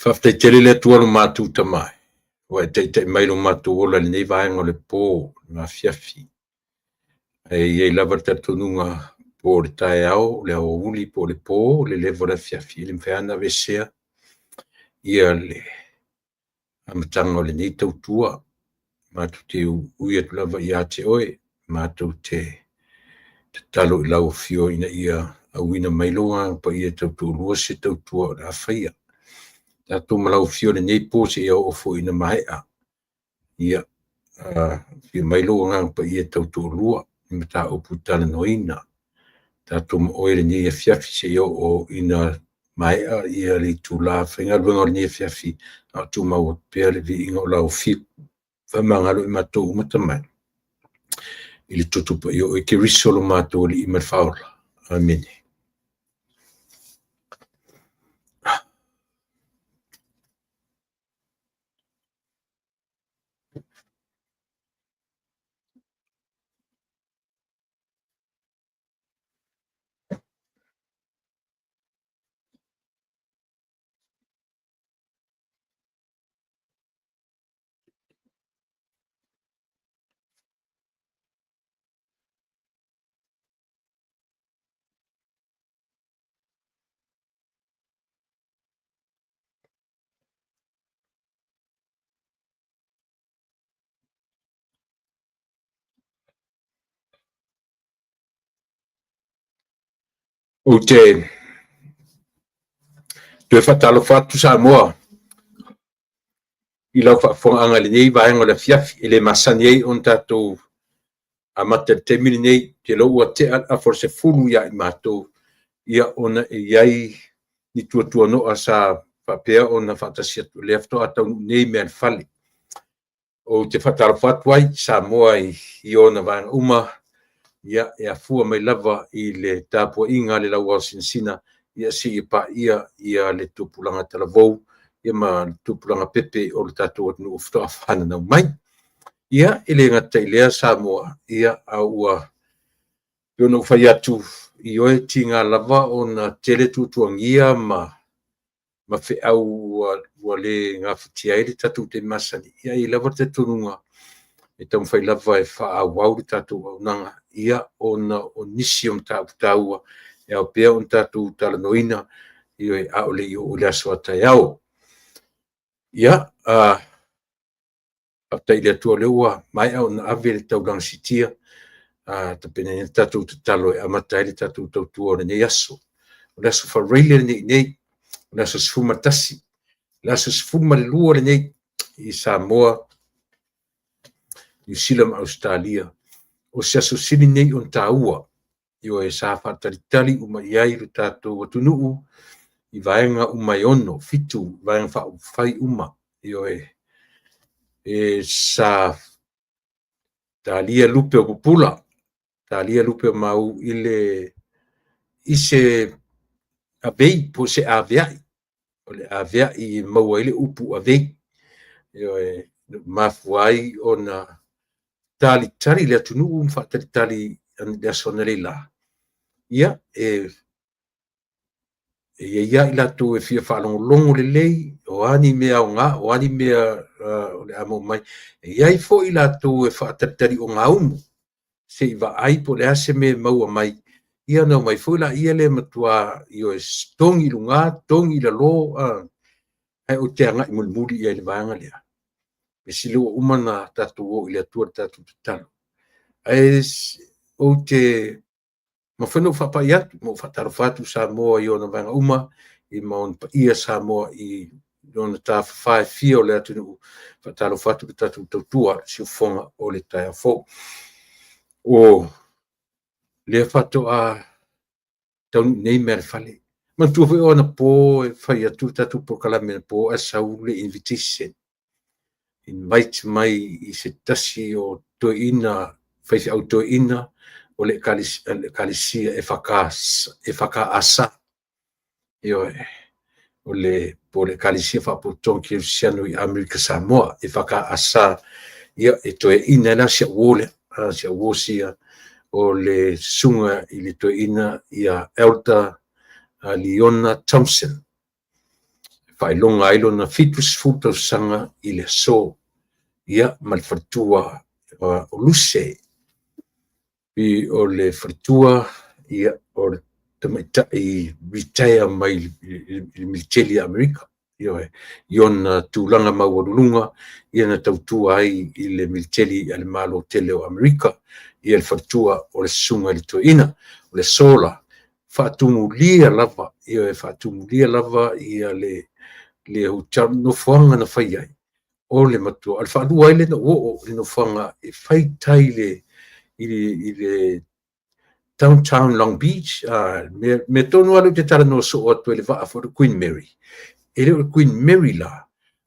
Whafteitele le tuaru mātou tamai. Wa te mai lo mātou ola ni vaenga le pō ngā fiafi. Ei lava tatununga pō le tae au, le au uli pō le pō, le levo le fiafi, le mwheana vesea. Ia le amatanga le nei tautua. Mātou te uia tu lava ia te oe. Mātou te talo I lau fio ina ia awina mailoa pa ia tautua lua se tautua o la whaia. Tātou malau fio le nei pōse ia ofo ina mahea. Ia fio mailoa ngang pa ia tautua lua. Ima tā opu tala noina. Tātou oe le nei fiafi se ia o ina mahea ia le tūla whaingaruanga le nei fiafi. Tātou maua pēr le vi inga o lau fio. Whamangalo I mātou umatamai. I le tutupa ia o ke risolo mātou le ima whaola. Amen. O te whatalo whatu sa moa I lau whafonga le nei vaenga le fiafi I le masani ei on tātou a mata te mini nei te loua te a for se fulu ia I mātou ia ona iai ni tua noa sa whapea ona whatasia tu lefto atau nei mea whale o te whatalo whatu ai sa moa I ona vaenga uma ia e afua mai lava I le tāpua inga le lau sinsina ia si pa ia le tupulanga talavou ia ma tupulanga pepe o le tātou atunu ufto afana na mai ia ele ngata ilea Samoa ia aua piono whai atu I oe tinga lava o na tele tutuangia ma fe au wale ngā whitia ele tātou te masani ia I lava te tununga e tau whai lava e wha au le tātou au nanga ia o na o nisi o tāua e au pia o tātou tala noina I oe a ole I o le aswa tai au. Ia, a tai le atua leua mai au na ave le tau lang sitia ta pene tātou te talo e amatai le tātou tautua o le nei aso. O le aso whareile le nei, o le aso sifuma tasi, le aso sifuma le lua le nei I Samoa, New Zealand, Australia. O se aso sini nei on tāua, I o e sa whataritali uma iai le tātou watunuu, I vaenga uma I ono, fitu, vaenga whai uma, I o e sa tālia lupe o pupula, tālia lupe o mau I se avei po se aveai, o le aveai maua ile upu avei, I o e mafuai o na tali le atunuu whataritali le asona le la. Ia, ia I lato e fia whalongolongo le lei, o ani mea o ngā, o ani mea o le amo mai. Ia I fo I lato e whataritali o ngā umu, se I wa aipo le ase me maua mai. Ia nau mai fo la ia le matua I o e tongi lunga, tongi la lo, ai o te anga I mulmuri ia I le vaanga lea. E silo umana tatu o I le atua tatu talo. Ai o te ma whenua whapai atu, mo whataro whatu Samoa I ona vanga uma, I maon pa ia Samoa I ona tā whawhai fia o le atu nu whataro whatu ki tatu tautua si o whonga o le tai a fo. O le whato a taunu nei mea whale. Man tua whi ona po e whai atu tatu po kalame po a saule invitation. Invite mai I se tasi o to ina, whai au to ina, o le kalisia e whaka asa. O le po le kalisia whapotongi ki Siano I Amerika Samoa e whaka asa. Ia e toe ina la sia wole, sia wosia o le sunga I le toe ina ia Elder Leona Thompson. whailonga ailo na fitus futo sanga i le so ia ma le whatua o luse i o le whatua ia o le tamaita i retire mai i militeri Amerika iona tūlanga mauarulunga ia na tautua ai i le militeri ale malo tele o Amerika ia le whatua o le sunga le toina o le sola whaatumulia lava ia whaatumulia lava ia le hotel no whanga na whai ai o le matua al whaadua ile na o le no whanga e whai tai i le downtown Long Beach me tonu alu te tara no so atu le vaa for Queen Mary ele Queen Mary la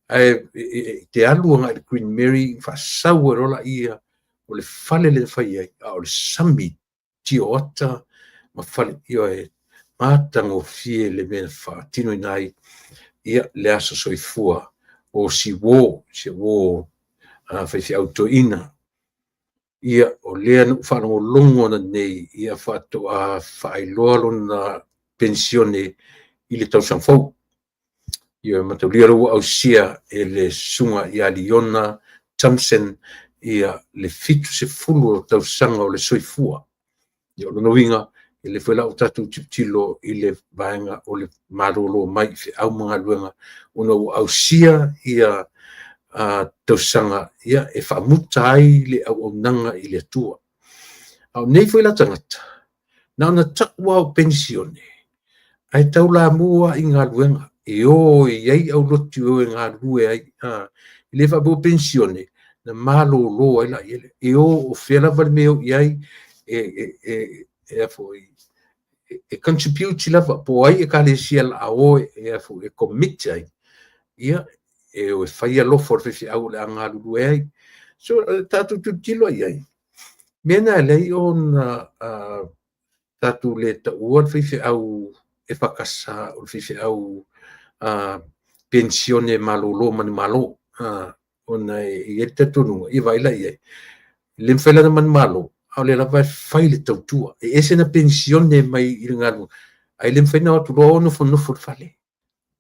te alu nga le Queen Mary fa sawa rola ia o le fale le whai ai o le sami tio ata ma fale ia e matango fie le mena wha tino inai ia le aso soifua o si wo whai autoina ia o lea nu whanongo longo na nei ia whato a whaailoalo na pensione i le tau sanfau ia mataulia rau au sia e le sunga i Aliona Thompson ia le fitu se fulu o tau sanga o le soifua ia o lono winga i le whela o tatu tilo i le vaenga o le marolo mai fe au mga luenga ono au sia ia tausanga ia e whaamuta ai le au nanga i le tua. Au nei whela tangata, na ona takua o pensione, ai tau la mua i ngā luenga, e o e iei au loti o e ngā lue ai, i le whaabo pensione, na malo lo ai la iele, e o whela vale meo iei, e contribute lava, po ai e kale sia la o e commit ai, ia, e o whaia lofo o whiwhi au le anga lulu ai. So, tātou tutilo ai. Mena lei o na tātou le ta ua whiwhi au e whakasa o whiwhi au pensione malolo mani malo. O na e te tonu, i vaila iai. Le mwhela na mani malo, au le lawa whaile tautua. E ese na pensione mai i ngaru. Ai le mwhena o tuloa o nufo whale.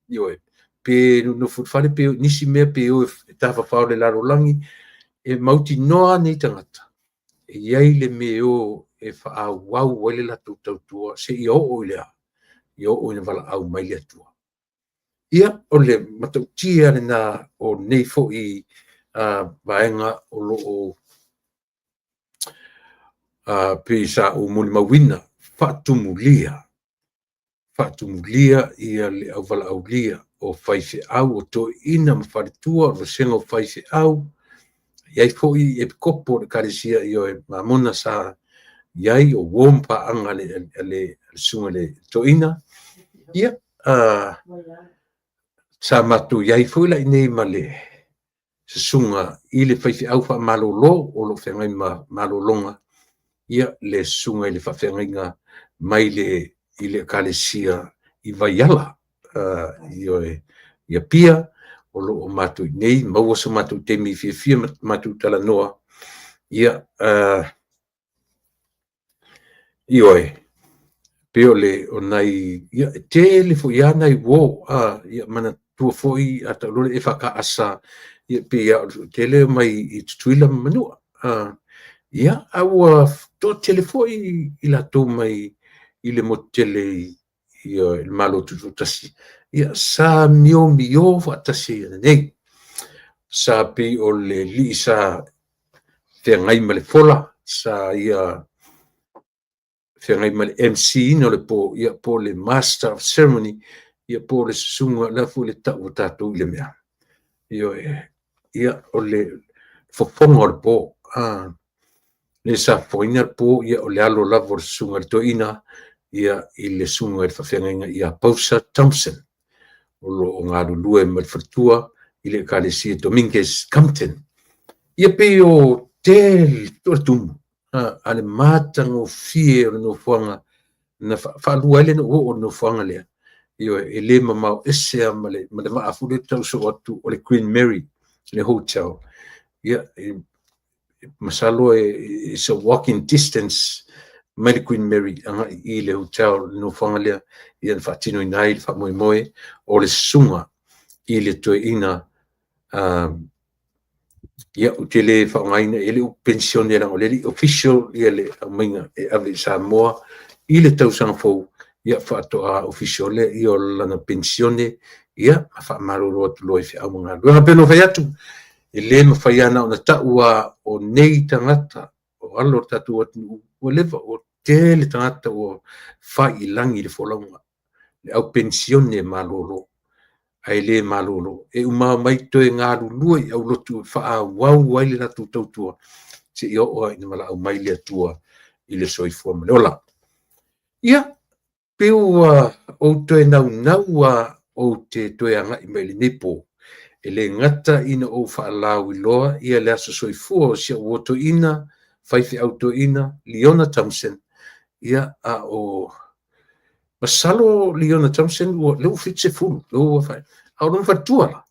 Ioe. Pe no futfale pe nisi me pe o tava faule la rolangi e mauti noa nei tangata e iai le me o e fa wau wale la tautua se i o ilea i o ina vala au mai le tua ia o le matautia na o nei fo i vaenga o lo pe sa o muli mawina fatumulia ia le au vala au lia o whaife au o to ina mawharitua o senga o whaife au iai fōi e kopo le karesia i o e mamona sa iai o wompa anga le sunga le to ina ia sa matu iai fōi la inei ma le sunga i le whaife au wha malolo o lo whengai malolonga ia le sunga i le whawhengainga mai le i le karesia i vaiala ia pia o lo matu nei maua so matu temi fia matu tala noa ia ioe peo le o nai ia tele fo ia nai wo ia mana tua foi ata lore e whaka asa ia pia tele mai i tuila manua ia aua to tele foi i la to mai i le motele ia il malo tutasi ia sa mio fatasi nei sa pe o le lisa te ngai male fola sa ia te ngai male MC no le po ia po le master of ceremony ia po le sunga la fu le tatu le mea ia o le fofonga le po le sa foina po ia o le alo la vor sunga to ina ia i le sunga e whawhenga ia Pausa Thompson o lo ngā lulue ma le whatua i le Kalesia Dominguez Compton ia pe o tel tuatumu ale mātango fie o no whanga na whalua ele no o no whanga lea ia e le mamau esea ma le maafu le tau so atu o le Queen Mary le hotel ia masalo is a walking distance mai le Queen Mary i le hotel no whanga lea ia le whaatino inai le whamoe moe o le sunga i le toeina ia o te le whaongaina e le o pensione o le official ia le mainga e ave Samoa i le tausanga fau ia whaatoa official le i o lana pensione ia a whaamaro atu loe whia mga luenga peno whai atu e le mawhai ana o na taua o nei tangata o alo tatu atu o lewa o te le tangata o whai langi le wholaunga le au pensione malolo ai le malolo e uma mai to e ngā lua i au lotu wha wau wai le ratu tautua se i oa ina mala au mai le atua i le soifua maleola. Ia, peu o to e nau o te to e anga i mai le nepo e le ngata ina o wha lau i loa ia le aso soifua o sia uoto ina whaifi auto ina Leona Thompson ia a o masalo Leona Thompson leu fitse fulu leu whai au non fatua la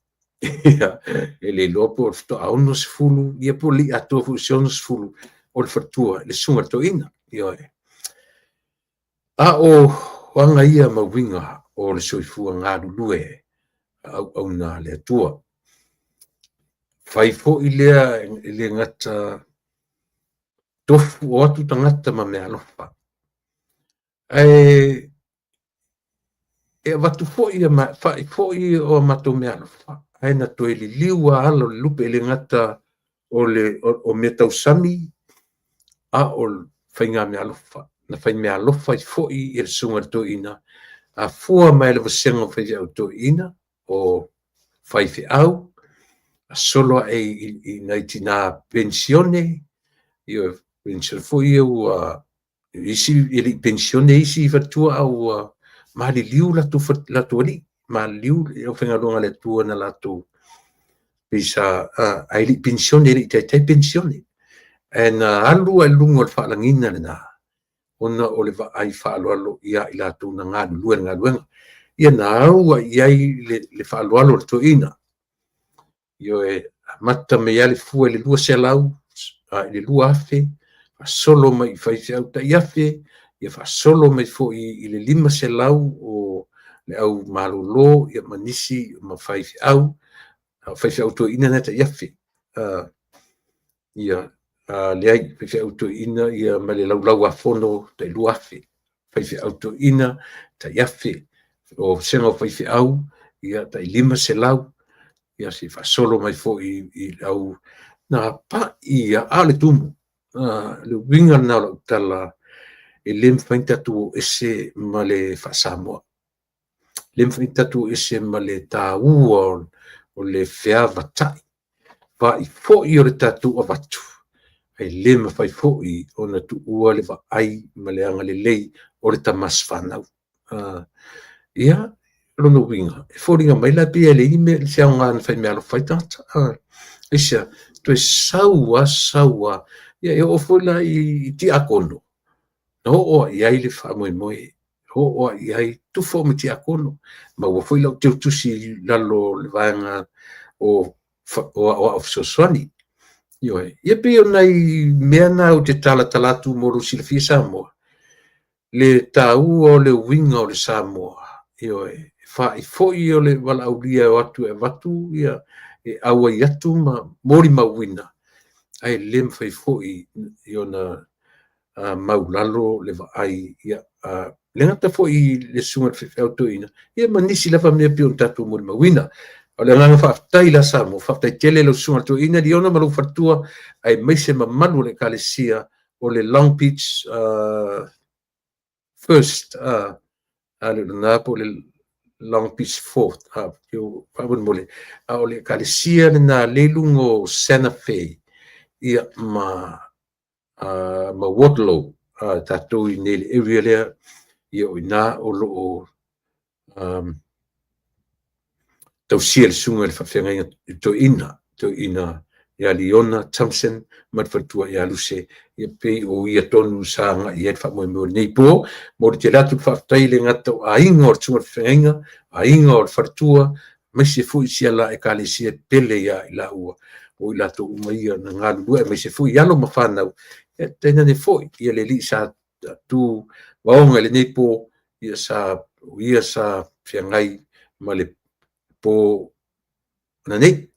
ia e le lopo to au no sfulu ia po li ato fusione sfulu o le fatua le sunga to ina ia a o wanga ia mawinga o le soifua ngā lue au na le atua fai fo i le ngata tofu o atu tangata ma mea lofa e watu fo i fai fo i o mato mea lofa ai na to ili liwa alo lupe le ngata o me tausami a o whainga mea lofa na whai mea lofa i fo i le sunga to ina a fua mai le vasenga whai au to ina o whai fi au a solo i naitina pensione io pensione fo i isi ili pensione isi fatua au mali liu la tu ali mali liu o whainga longa le tua na la tu bisa ai li pensione ili tai pensione en alu ai lungo le whalangina le na ona o le ai whaaloalo ia i la tu na ngā luenga ia na au iai le whaaloalo le to ina io mata me ia le fua le lua se lau le lua afe solo mai fai au ta iafe ia fa solo mai fo i le lima se lau o le au malolo ia manisi ma fai au to ina na ta iafe ia le ai fai au to ina ia ma le lau a fono ta lua afe fai au to ina ta iafe o senga fai au ia ta lima se lau ia si fa solo mai fo i au na pa ia ale tumu le winga na la tala e lem fainta tu ese male fa Samoa lem fainta tu ese male ta o le feava tai va i fo i o le tatu o vatu ai lem fai fo i ona tu ua le va ai male anga le lei o le tamas fanau ia lono winga e fo ringa mai la pia le ime se anga fai me alo fai tata isia tu e saua ia e ofo la i ti akono no o ia le fa moi o ia tu fo mi ti akono ma o foi la tu si lalo le vanga o soswani io ia pe ona i mena o te tala tu moru silfi Samoa le tau o le winga o le Samoa io fa i fo io le wala aulia o atu e watu ia e aua i atu ma mori mawina ai lem fai fo i ona maulalo le ai ia le ngata fo i le sunga fefeu toina ia manisi lava me pio tatu mori mawina o le nganga whaftai la Samoa whaftai tele lo sunga toina di ona malu fatua ai meise mamalu le kalesia o le Long Beach first ale na po le Long Beach fourth yo pabon mole o le kalesia na lelungo Santa Fe ia ma Waterloo tatou i nei area lea ia o ina o loo tausia le sunga le whawhenga to ina ia Leona Thompson matfatua ia luse ia pe o ia tonu sanga ia whamoe mo nei po mo te ratu whaftai le ngata o ainga o tunga whenga ainga o whartua mai se fui sia la e kale sia pele ia i la ua o i lato umaia na ngā lua mai se fui alo ma whanau tena ne foi ia le li sa tu waonga le nepo ia sa whiangai ma le po na nei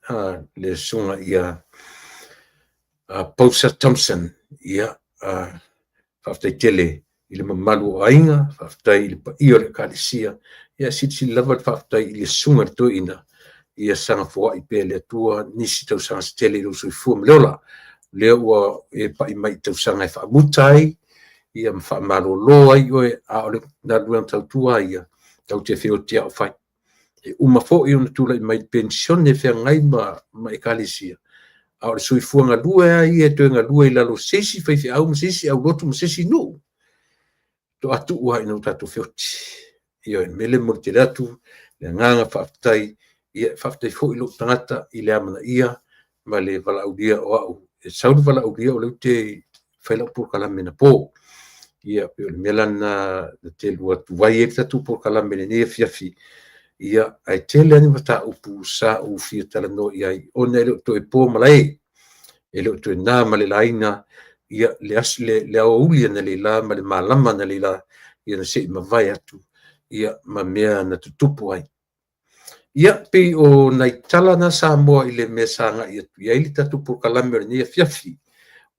le sunga ia Pausa Thompson ia whaftai tele i le mamalu o ainga, whaftai i le pa i o le kalisia, ia sitsi lava whaftai i le sunga le toina, ia sanga fua i pe le atua nisi tau sanga se tele i lo sui fua mleola, lea ua e pa i mai tau sanga e whaamutai, ia ma whaamalo loa i oe a ole na luang tau tua ia, tau te whio tia o whai. E uma fo i ona tula i mai pensione whea ngai ma e kalisia. A o le sui fuanga lua ia e toenga lua i lalo sesi whaifi au ma sesi au lotu ma sesi no. To atu ua ina utatu whioti. Ia e mele mo te ratu, le nganga whaftai, ia whaftai fo i lo tangata i le amana ia, ma le vala aulia o au. E sauru vala aulia o leu te whaila por kalame na po. Ia pe o le melana te lua tuwai e tatu por kalame ne nea fiafi. Ia ai tele ani mata upu sa u fia tala no ia o ne le to e po malai e le to na male laina ia le asle le o uli na le la male malama na le la ia na se ma vai atu ia ma mea na tutupu ai ia pe o nai tala na sa mo i le mesa nga ia ia ili tatu por kalame ne fiafi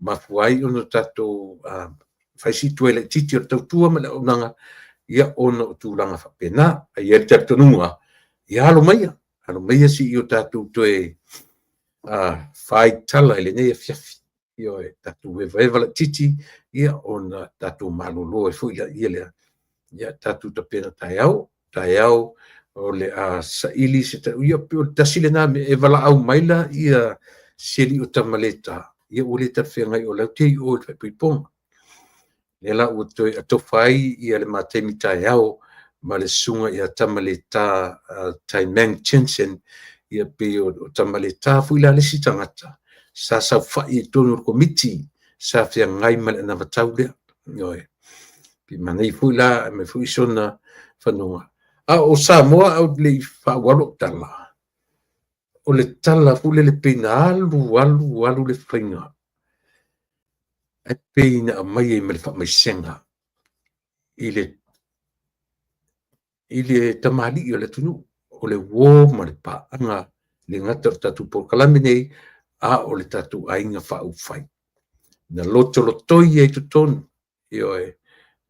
ma fuai ono tatu fai si tu ele titi o tau tua male onanga ia ono tūlanga whapena, ai e tatu nunga, ia halo maia si i o tatu toe whai tala ele nei a fiafi, ia e tatu wewa la titi, ia ona tatu malolo e fui ia lea, ia tatu tapena tai au, o le sa ili se tau, ia pio tasile na me e wala au maila, ia seli o tamaleta, ia ule tawhia ngai o lau tei o le whaipuiponga. Nela ua toe atofai ia le matemi tai au ma le sunga ia tamaleta Taimang Chensen ia pe o tamaleta fuila le si tangata sa fai e tonu komiti sa fia ngai ma le na vatau lea oi pi manei fuila me fui sona whanua o Samoa au le whawalo tala o le tala fule le pena alu le whainga e peina a mai e me le whamaisenga i le tamali o le tunu o le wō ma le paanga le ngata o tatu por kalame nei a o le tatu ainga whau whai. Na loto lotoi e tutonu i oe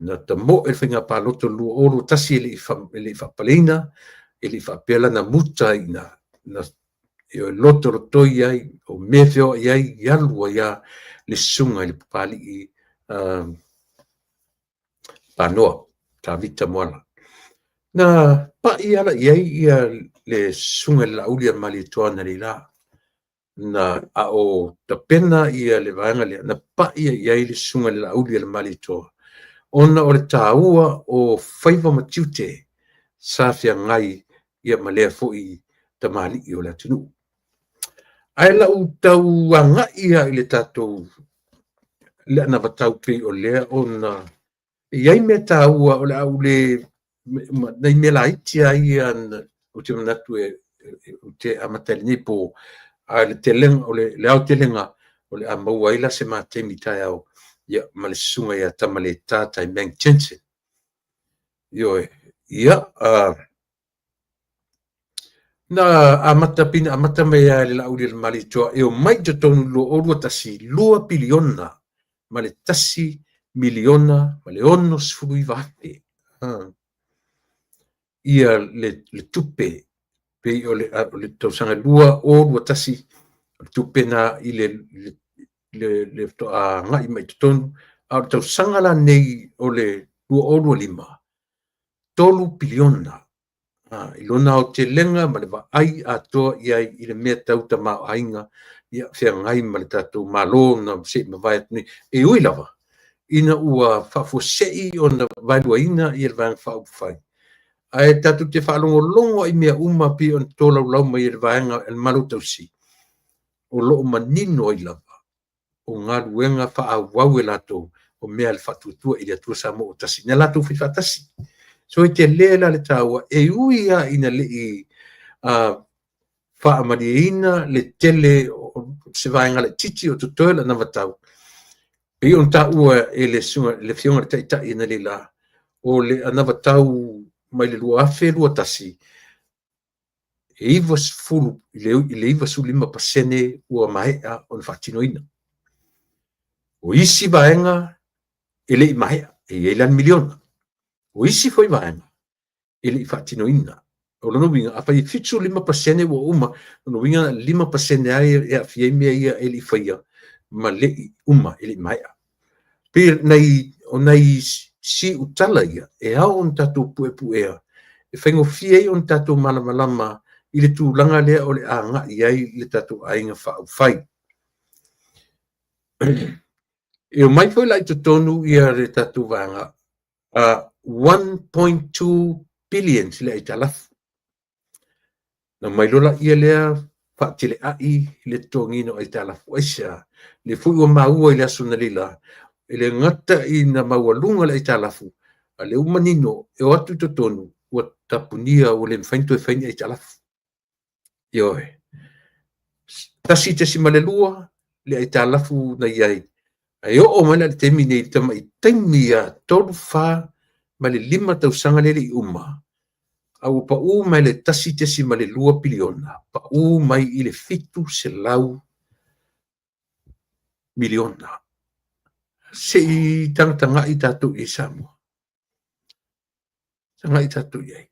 na tamo e whinga pa loto lua oro tasi e le whapaleina e le whapela na muta i na i oe loto lotoi ai o mewheo ai ialua ia le sunga le papali i panoa, ta vita moala. Na pa ia la ia le sunga la ulia mali toana le la. Na a o ta pena ia le vanga le na pa ia le sunga la ulia le mali toa. Ona o le taua o faiva matiute sa fia ngai ia malea foi ta mali i o la tunu. Ai la u tau anga ia i le tatou le na vatau pe o le ona iai me taua o le au le nei me la itia ian o te manatu o te amatali ni po a le teleng o le au telenga o le amaua ila se matemi tai au ia ma le sunga ia tamale tā Taimang Chensen ia na amata mea le lau le mali toa e o mai te tonu lo orua tasi 2 piliona ma le tasi miliona ma le ono sfului vate ia le tupe pe o le tausanga lua orua tasi tupe na i le to a ngai mai te tonu a o tausanga la nei o le lua orua 5 tolu piliona i lona o te lenga ma le ai atoa iai i le mea tauta mao ainga ia whea ngai ma le tatou malo na se ma vai atuni e ui lava ina ua whafosei o na vailua ina i le vang whaupwhai ai tatou te whalongo i mea uma pi on tō lau mai i le vanga el malu tausi o loo manino i lava o ngā ruenga whaawau e lato o mea le whatuatua i le atua sa mo o tasi na lato whiwhatasi so te lela le taua e uia ina le i whaamariina le tele se vaenga le titi o tutoela na vatau. E on ta ua e le sunga le fionga le taitai ina le la o le ana vatau mai le lua afe lua tasi iwa sefulu i le iwa sulima pasene ua mahea o le faatinoina. O isi vaenga e le'i mahea e iai lan miliona. O isi foi vaenga e le'i faatinoina. O lona winga a fai fitu 5% ua uma, lona winga 5% ai e afiai mea ia e le'i faia ma le'i uma e le'i mahea. Pe nei si utala ia e ao on tatou puepuea e faigofia ai on tatou malamalama i le tulaga lea o le aga'i ai le tatou aiga fa'aufai. E o mai foi lai totonu ia le tatou vaega 1.2 billion le ai talafu. Na mai lola ia lea fa'atele'a'i le togino ai talafu aisa le fu'i ua maua i le aso na lila e le ngata i na maualunga le ai talafu a le umanino e o atu totonu ua tapunia o le mfainto e faini ai talafu. Ioe. Tasi te simalelua le ai talafu na iai. Ai o mana le temi nei tama i taimia tolu fa ma le 5 tausanga le i uma. Au pa u mai le tasi te simalelua piliona. Pa u mai i le fitu se lau miliona. Se i tanga i tatu i Samoa. Tanga i tatu i ai.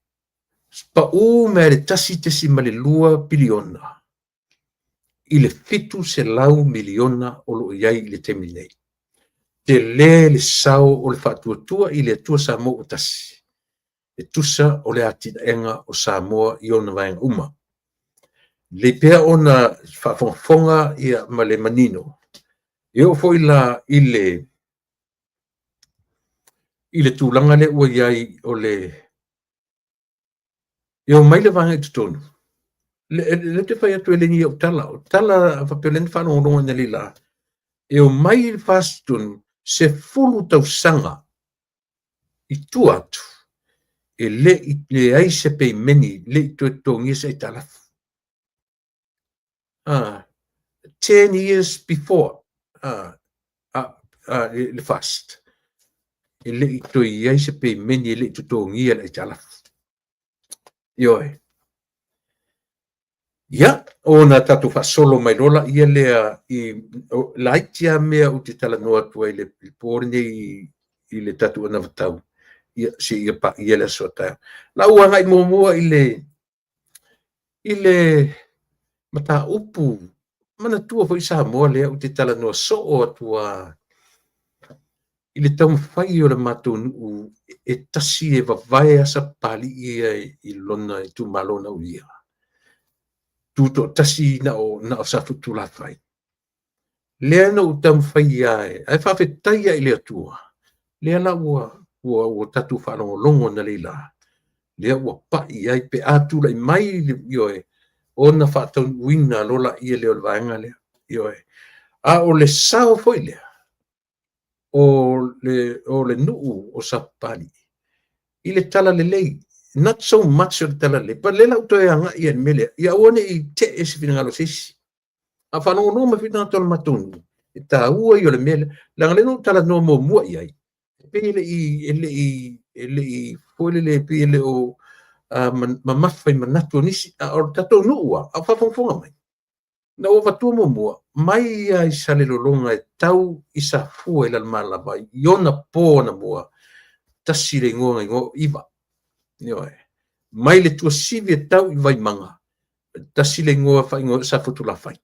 Pa u mai le tasi te simalelua piliona. I le fitu se lau miliona o lo iai le temi nei. Te le sao o le whatuatua i le atua Samoa o tasi. E tusa o le atinaenga o Samoa i ona vaenga uma. Le pea ona whafonga ia ma le manino. E o foi la i le tūlanga le ua iai o le e o mai le vaenga i tutonu. Le te whai atu e le ni o tala. O tala a whapelen whanongonga na lila. E o mai le whastun se fulu tau sanga i tu atu e le ai se pei meni le i tuetongi se i talafu. 10 years before le fast. E le i toi ai se pei meni le i tuetongi le i talafu. Ioe. Ia, ona tatu fasolo mai lola ia lea i laitia mea u te tala noa tua i le pōre nei i le tatu ana vatau. Ia si ia pa ia le sota. La ua ngai mua i le mata upu mana tua fo i Samoa lea u te tala noa so o atua i le tau mawhai o le matou nuu e tasi e vavae asa pali ia i lona i tu malona u ia. Tuto tasi na o safutu la fai. Lea no utam fai ai fa fetai ai le atua. Lea la ua tatu whanongo longo na leila. Lea ua pai ai pe atu lai mai ioe. O na whatau wina lola ia leo le vaenga lea. Ioe. A o le sao foi lea. O le nuu o sapali. I le tala le lei. Not so much of tala le, but lela uto e anga i en mele. Ia one i te esi fina ngalo sisi. A whanongo no ma fina tala matunu. E ta ua i o le mele. Langa le no tala no mo mua i ai. Pele i fole le pele o ma mawhai manatu nisi. O tato nuua. A whafonga mai. Na o vatua mo mua. Mai ai sale lolonga e tau i sa fua i la malava. Iona pō na mua. Tasi le ngonga ingo iwa. Ioe. Mai le tua sivi e tau i vai manga. Tasi le ngoa whai ngoa sa futu la whai.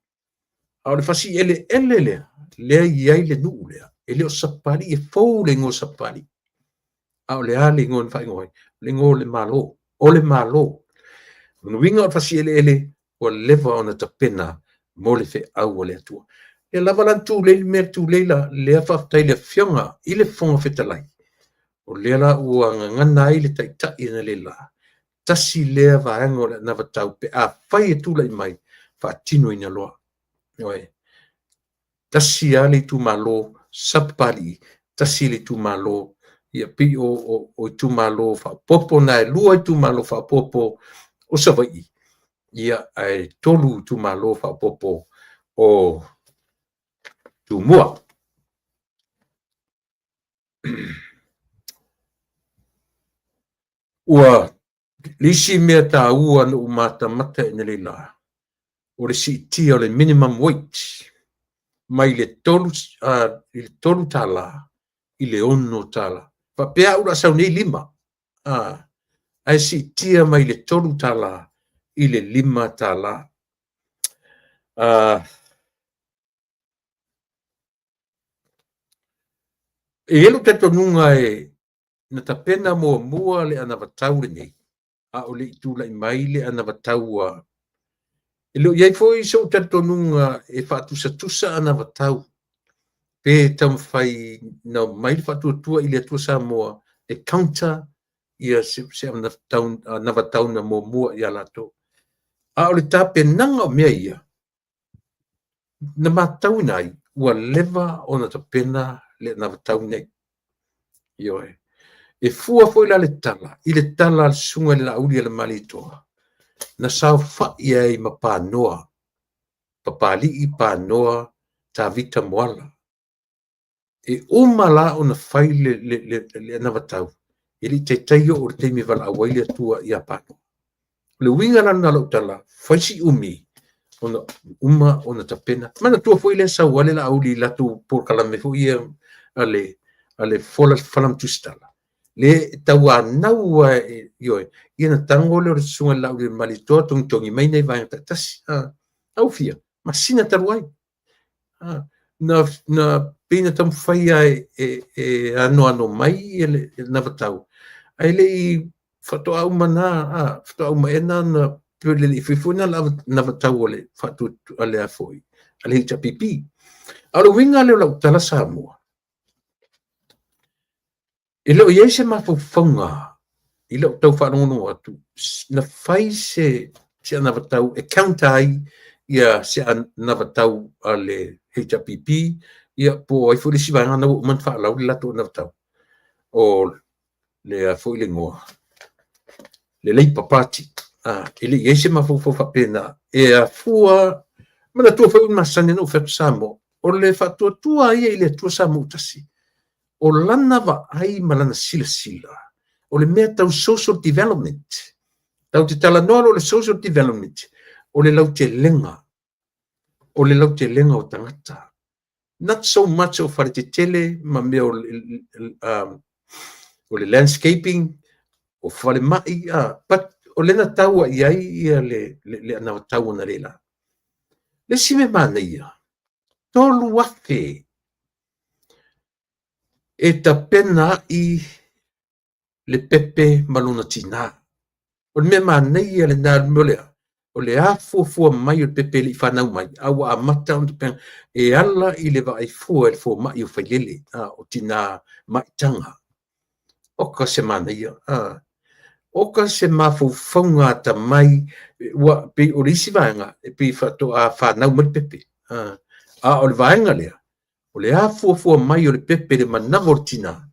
Ao le fasi ele lea. Lea iai le nuu lea. E leo sapari e fau le ngoa sapari. Ao le a le ngoa whai ngoa. Le ngoa le malo. O le malo. Winga o fasi ele o lewa o na tapena mo le fe au o le atua. E lava lan tu le mer tu leila lea whaftai le fionga i le fonga fetalai. O lea la ua ngana i le taitai na leila. Tasi lea vaenga le na vatau pe a whai e tula i mai wha tino ina loa. Oe. Tasi ale tu malo sapali. Tasi le tu malo ia pi o tu malo wha popo na e lua i tu malo wha popo o savai. Ia ai tolu tu malo wha popo o tu mua. Ua Lisi mea tā ua no umata mata e nele la. O le si tia o le minimum wage. Mai le tolu tā la. I le ono tā la. Pa pea ura sau nei 5. Ai si tia mai le tolu tā la. I le 5 tā la. E elu te tonunga na tapena mua le ana vatau le nei. A o le itula I mai le ana vatau a. E leo iai foi so te tonunga e whaatusa ana vatau. Pe tam fai na mai le whaatuatua I le atua sa moa e counter ia se ana vatau na mua ia lato. A o le tape nanga o mea ia. Na matau nai ua leva o na tapena le ana vatau nei. Ioe. E fua foi la le tala. I le tala al sunga le lauli le malitoa. Na sao fa ia I mapanoa. Papali I panoa ta vita moala. E umala o na fai le anavatau. E li te taio o te mi vala awaile tua I apano. Le winga la na tala. Fai si umi. Ona uma ona tapena. Mana tua foi le sao wale la auli la tu por kalame fu ia ale fola falam tustala. Le taua naua ioe. Ia na tango le o sunga la auli malitoa tongi mai nei vai tatasi. Au fia. Masina taruai. Na pina tam faia ano mai na vatau. Ai le I fato au mana, fato au maena na pele I fifuna na vatau ole fatu ale afoi. Ale hita pipi. Alo winga le lau tala Samoa. E leo iei se mafufunga. I leo tau whanongo atu. Na fai se ana vatau e countai ia se ana vatau ale HPP ia po ai furi si vanga na man fa lau la to na vatau. O le foi le ngoa. Le lei papati. Ele iei se mafufa pena. E a fua mana tua foi masane no fe Samo. O le fatua tua ia ile tua Samo tasi. O lana va ai malana sila. O le mea tau social development. Tau te tala noa o le social development. O le lau te lenga. O le lau te lenga o tangata. Not so much o whare te tele, ma mea o le landscaping, o whare mai, but o lena taua I ai ia le ana taua na lela. Le sime mana ia. Tolu wafe. E ta pena I le pepe maluna tina. O le mea mana ia le nā molea. O le a fua mai o le pepe li whanau mai. Awa a mata on te pena. E ala I le vai fua le fua mai o whailele. O tina mai tanga. Oka se mana ia. Oka se mafufunga ta mai. Pe o risi vaenga. Pe fato a whanau mai pepe. O le vaenga lea. O le a fua mai o le pepe le manawa o tina.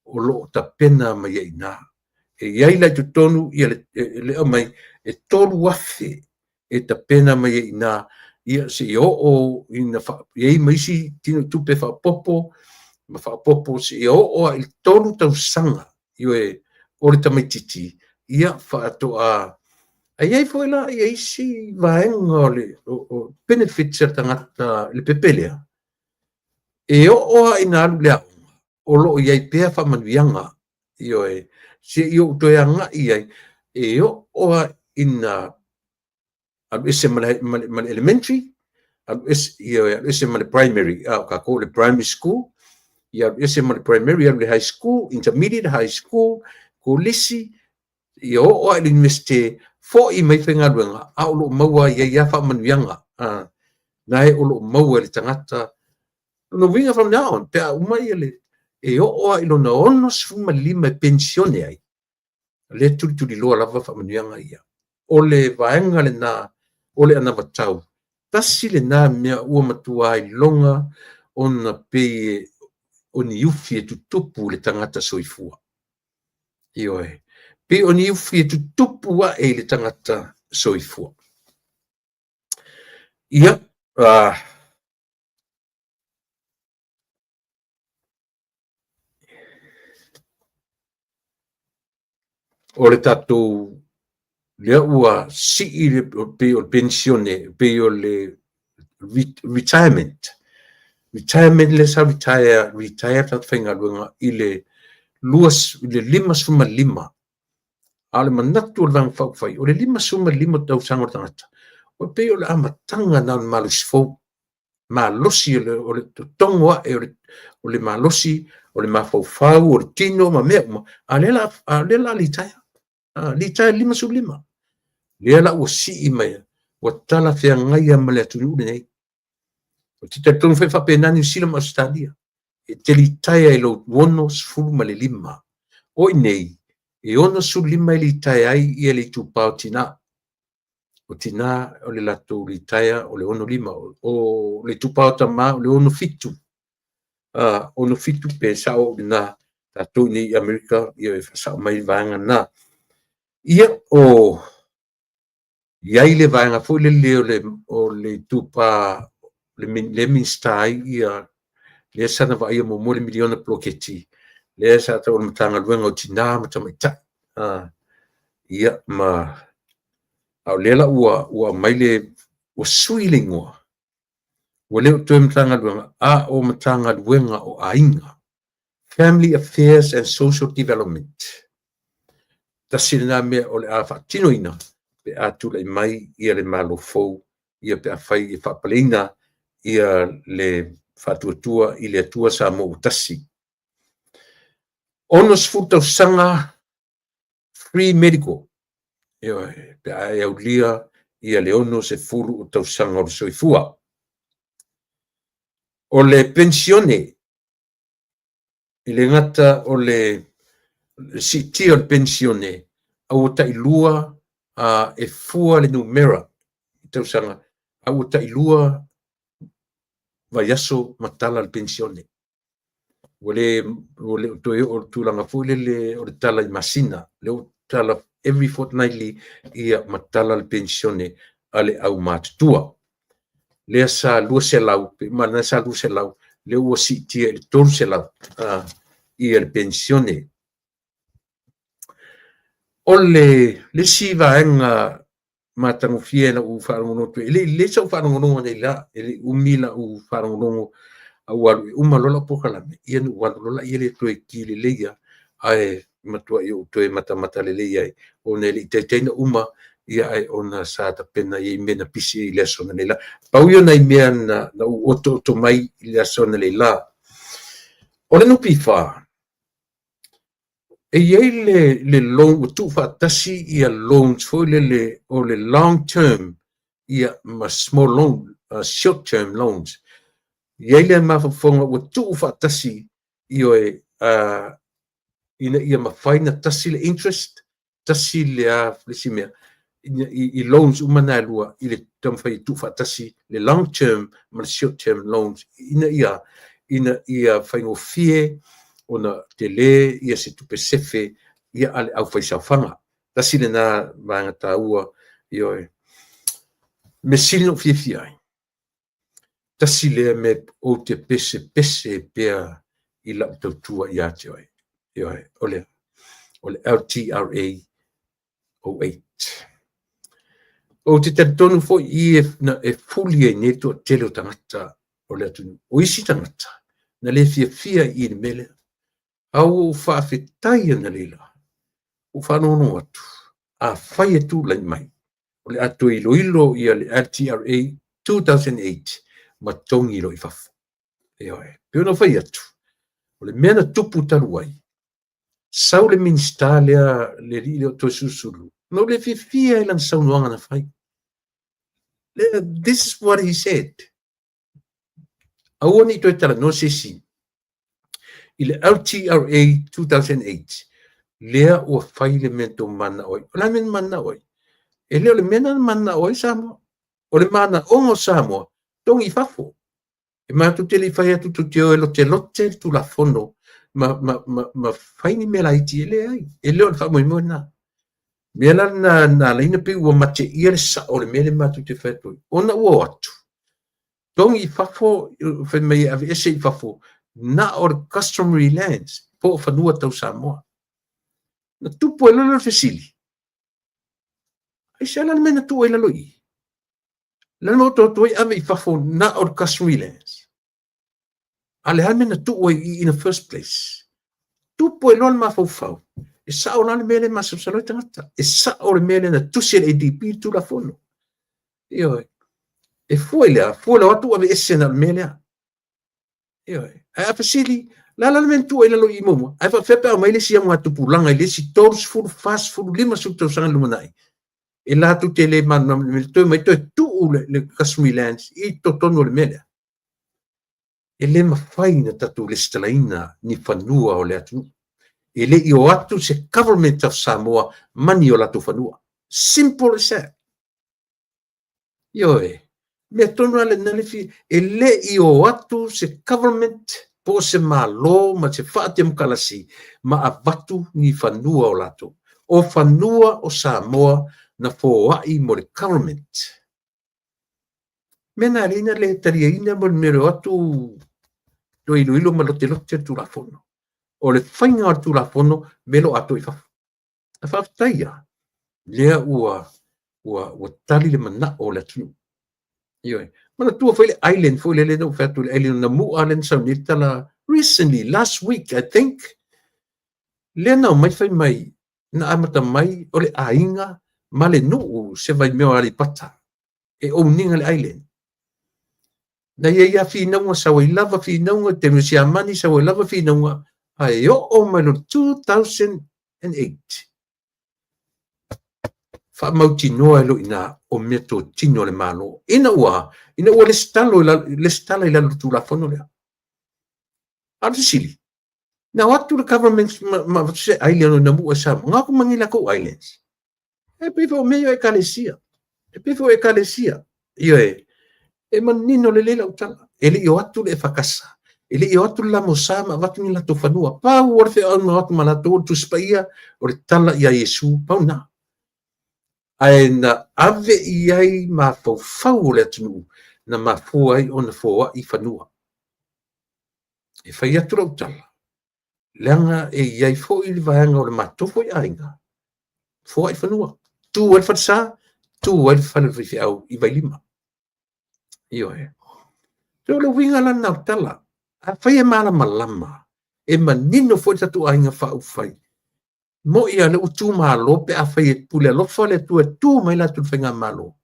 O lo ta pena mai e ina. E iai lai tu tonu ia le mai e tolu wafe e ta pena mai e ina ia se o ina iei maisi tino tupe whapopo ma whapopo se o il tolu tau sanga io e o le tamaititi ia whaatoa a iei foila iei si vaenga o benefits er tangata le pepelea e o ina alu lea o lo iei pea whamanuianga io e se io toianga iai e o ina al ese mal elementary al ese mal primary ka ko le primary school ia ese mal primary al high school intermediate high school ko lisi io o al university fo I mai fenga luenga a lo maua ia fa manuianga nai o lo maua le tangata no vinga from now on pe umai ele e o ilo na ono sfuma 5 pensione ai le tuli loa lava whamanuianga ia. O le vaenga le nā, o le ana watau. Tasi le nā mea ua matua ai longa o na pe o ni ufi e tutupu le tangata soifua. Ioe. Pe o ni ufi e tutupu wa e le tangata soifua. Ia. O le tatou lea ua si'i pe o pensione, pe o le retirement le sa retire ta whaingaluenga i le lima suma lima. A le manatu o le vang whauwhai, o le lima suma lima tau sanga o tangata. O pe o le amatanga na malu sifou, malosi o le tongoa o le malosi, o le mawhauwhau, o le tino, ma mea, a lela litaya lima suma lima. Lela ua si'i mai, ua tala whea ngai ama le atunu ule nei. O tita tonu whai whapenani sila ma Australia. E te litaya i lo wono sfuru ma le lima. O nei, e ono su lima i litaya ai i le tupao tina. O tina o le lato litaya o le ono lima. O le tupao tama o le ono fitu. Ono fitu pe sao na tato ni Amerika i e sao mai vanga na. Ia o iai le vanga fo le o le tupa le minstai ia le sana va ia mo le miliona ploketi le sa ta o matanga luenga o tina matamaita ia ma au lela ua maile o suilingua o le to matanga luenga o matanga luenga o ainga family affairs and social development tasina me o le afa tinoina pe atu le mai ia le malo fou ia pe afai fa palina ia le fatuatua i le atua sa mo utasi. Ono sfuta sanga free medical. Pe ai au lia ia le ono se furu o tau sanga o soifua. O le pensione i le ngata o le siti o le pensione au ta ilua e fua le numera i tau sanga au ta ilua vaiaso matala le pensione. Ole tulanga fule le o le tala i masina, le o tala every fortnightly ia matala le pensione ale au matutua. Le sa lua se lau, mana sa lua se lau, le ua si tia le tolu se lau ia le pensione. Ole le siva enga matangu fiena u wharangono tu, le sa u wharangono nei la, le umila u wharangono awalu umalola pokalame, ia nu walola ia le toe kile leia, ai matua i o toe mata le leia, o ne le teteina uma, ia ai ona sa ta pena i mena pisi i leso na leila. Pau ia nei mea na u oto mai i leso na leila. O le nupi wha, e iei le loan, o tu whaatasi ia loans, foi o le long term, ia ma small loan, short term loans. Iei le mawhafonga o tu whaatasi i oe ina ia mawhaina tasi le interest, tasi le flesi mea, i loans umana lua, i le tamwhai tu whaatasi, le long term, ma le short term loans, ina ia whaingo fie, ona te le ia se tupe sefe ia ale au whaisawhanga. Tasi le nā vanga tā ua i oe. Me sino fie ai. Tasi le me o te pese pea i lau tautua i ate oe. I oe, ole LTRA 08. O te tonu fo i e fuli e neto tele o tangata o le atunu. O isi tangata. Na le fia i le mele. Au whaafetai ana leila, o whanono atu, a whai atu lai mai, o le atu ilo i le LTRA 2008, ma tongi ilo i whafu. E oe, peona whai atu, o le mena tupu taruai, sau le minsta le ri o toi susulu, no le fifia ilan sau noanga na whai. This is what he said. Aua ni toi tala no se si. I le LTRA 2008, lea ua whai le mento mana oi. O la men mana oi. E leo le mena mana oi Samoa. O le mana ongo Samoa, tongi fafo. E mātu te li whai atu tu te oelo te lote tu la fono, ma whai ni mela iti e lea ai. E leo le whamoi mo na. Mela na leina pe ua mate ia le sa o le mele mātu te whaitoi. Ona ua atu. Tongi fafo, whai mai ave ese i fafo, na or customary lands po whanua tau Samoa. Na tupu e lolo fesili. ai se ala mena tu ai laloi la mo to to ave I fafo na or Kaswilands ale ha mena tu ai in the first place tu po lol ma fau e sa o le mele ma salo tangata e sa o le mele na tu se ADP tu la fono io e foi la tu ave essena mele io a fasili la men tu ai laloi mo ai fa fepa mai le sia ngatu pulanga le si tors full fast full lima su to sang lumanai e la tu te le man to mai to tu le Kaswilands I to tono le mele e le mawhaina tatu le stalaina ni whanua o le atu. E le I o atu se government of Samoa mani o latu whanua. Simple as that. Io me tonu ale nalifi, e le I o atu se government po se malo ma se whaate mkalasi ma a watu ni whanua o latu. O whanua o Samoa na fōai mo le government. Mena alina le tariaina mo le mero atu do iluilo ma lote tu la fono. O le whainga o tu la fono, melo ato I whafu. A whaftaia, lea ua tali le mana o le tunu. Ioi, mana tua whaile island, whaile le no whatu le island na Mu Island sa nitala recently, last week, I think. Lea nao mai whai mai, na amata mai, o le ainga, ma le nuu se vai meo ali pata. E o ninga le island. Na ia whinaunga sa wai lava whinaunga, te musi amani sa wai lava whinaunga, ai o malo 2008. Fa mauti noa lo ina o meto tino le malo. Ina ua le stalo I la lutu la fono lea. Atu sili. Na watu le government ma se island na mua sa, ngako mangila ko islands. E pifo meio e kalesia. Iyo e manino le lela utala. Ele I atu le fakasa. Ele I atu la mosama watu ni la tofanua. Pau orfe au na watu malato tu spaia o le tala I a Yesu pau na. Ai na ave iai ma fau le atunu na ma fuai o na foa I fanua. E fai atu la utala. Leanga e iai fo I le vaanga o le matofo I ainga. Foa I fanua. Tu al fatsa, tu al fanua au I vai lima. Iyo e. So le winga la na utala. A fai e mala malama. E manino fo tatu ainga fau fai. Mo ia le utu malo pe a fai e pule lo fale tu mai la tu whenga malo.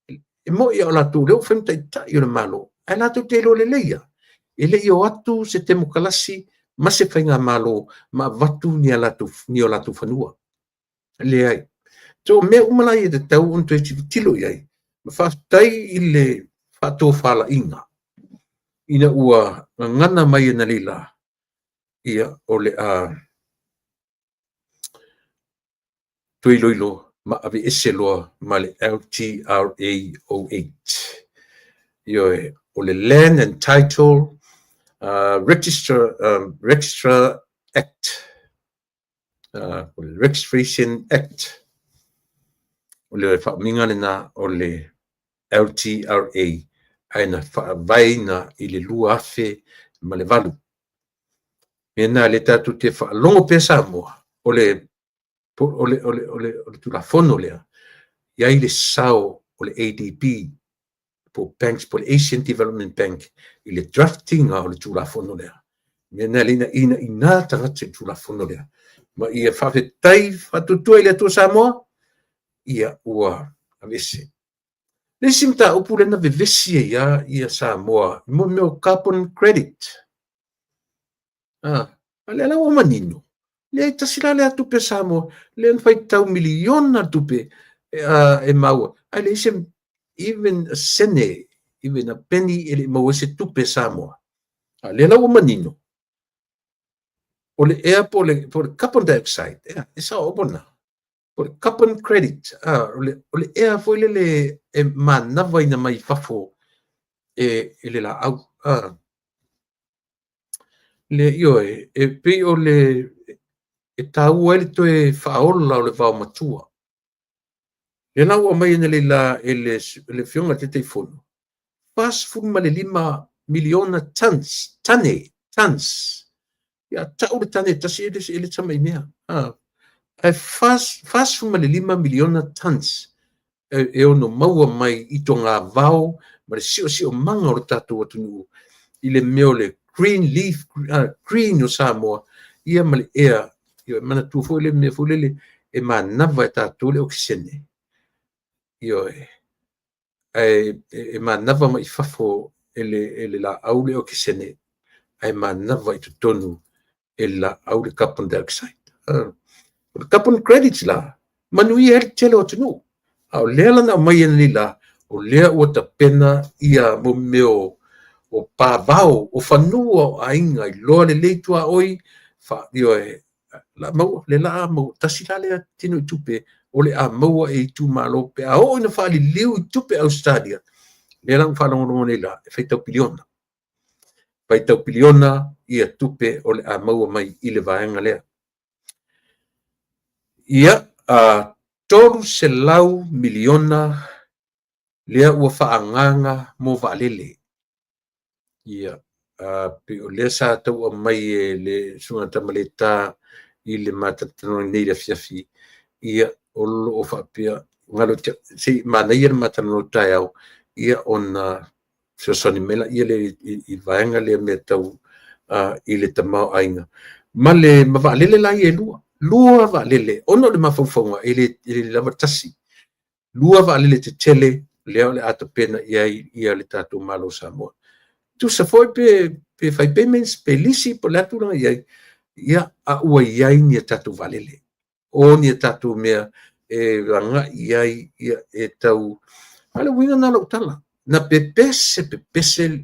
E mo ia o la tu leo whenga tai o le malo. E la tu te lo le leia. E le I o atu se te mukalasi ma se whenga malo ma watu ni o la tu whanua. Le ai. So me umalai e te tau unto e tilo iai. Ma whaftai I le whato whala inga. Ina ua ngana mai na lila ia o le tuiloilo ma ave ese loa ma le LTRA 08. Io o le Land and Title Register Act. O le Registration Act. O le whaminga na o le LTRA. Aina whaavaina I le lua afe ma le valu. Mena le tatu te whaalongo pe Samoa o le tulafono lea. Iai le sao o le ADB po banks, po le Asian Development Bank I le drafting o le tulafono lea. Mena lina ina tangata I tulafono lea. Ma ia whawhetai whatutua I le atua Samoa, ia ua avese. Le simta upu lena vevesi ia Samoa, mo meo carbon credit. Ale ala o manino. Le tasila le atupe Samoa, le fai tau miliona tupe e maua. Ale isem even a sene, even a penny ele maua se tupe Samoa. Ale ala o manino. O le ea po le carbon dioxide, e sa o bona. O le carbon credit, o le ea foi le manava ina mai fafo e le la au. Le io e pe o le e tau ele to e whaola o le whao matua. Le nau o mai ina le la le fionga te te fono. Pas fuma le 5 miliona tons. Ia tau le tane tasi ele tama I mea. Ai fas fuma le 5 miliona tons e ono maua mai i tonga vao, ma le sio manga o le tātou atunu i le meo le green leaf, green o Samoa, ia ma le ea, ia mana tu fo le me fo le e manava e tātou le okisene. Io e manava mai fafo ele la au le okisene, e manava i tutonu e la au le carbon dioxide. Le carbon credits la, manui e tele o tunu. Au lea lana mai ni la, o lea ua ta pena ia mo meo o pāvao, o whanua o ainga i loa le leitua oi, io la mau, le la mau, tasi la lea tino i tupe, o le a maua e i tu malo pe, a o ina whaali liu i tupe Australia, le lang whanongo nei la, e whaitau piliona. Whaitau piliona ia tupe o le a maua mai i le vaenga lea. Ia, toru se lau miliona lea ua whaanganga mo valele. Ia, pe o lea sa tau a mai e le sunga tamaleta i le matatano nei le fiafi. Ia, o lo o whapia, ngalo si mana ia matano tai au, ia ona sosoni mela, ia le i vaenga lea me tau i le tamau ainga. Ma le mavalele la i e lua valele, ono le mawhauwhaunga i le lava tasi. Lua valele te tele, lea le ata pena ia le tātou malo Samoa. Tu sa foi pe fai payments pe lisi po le atu langa ia a ua iai ni a tātou valele. O ni a tātou mea e ranga iai ia e tau, ale winga na lau tala. Na pepese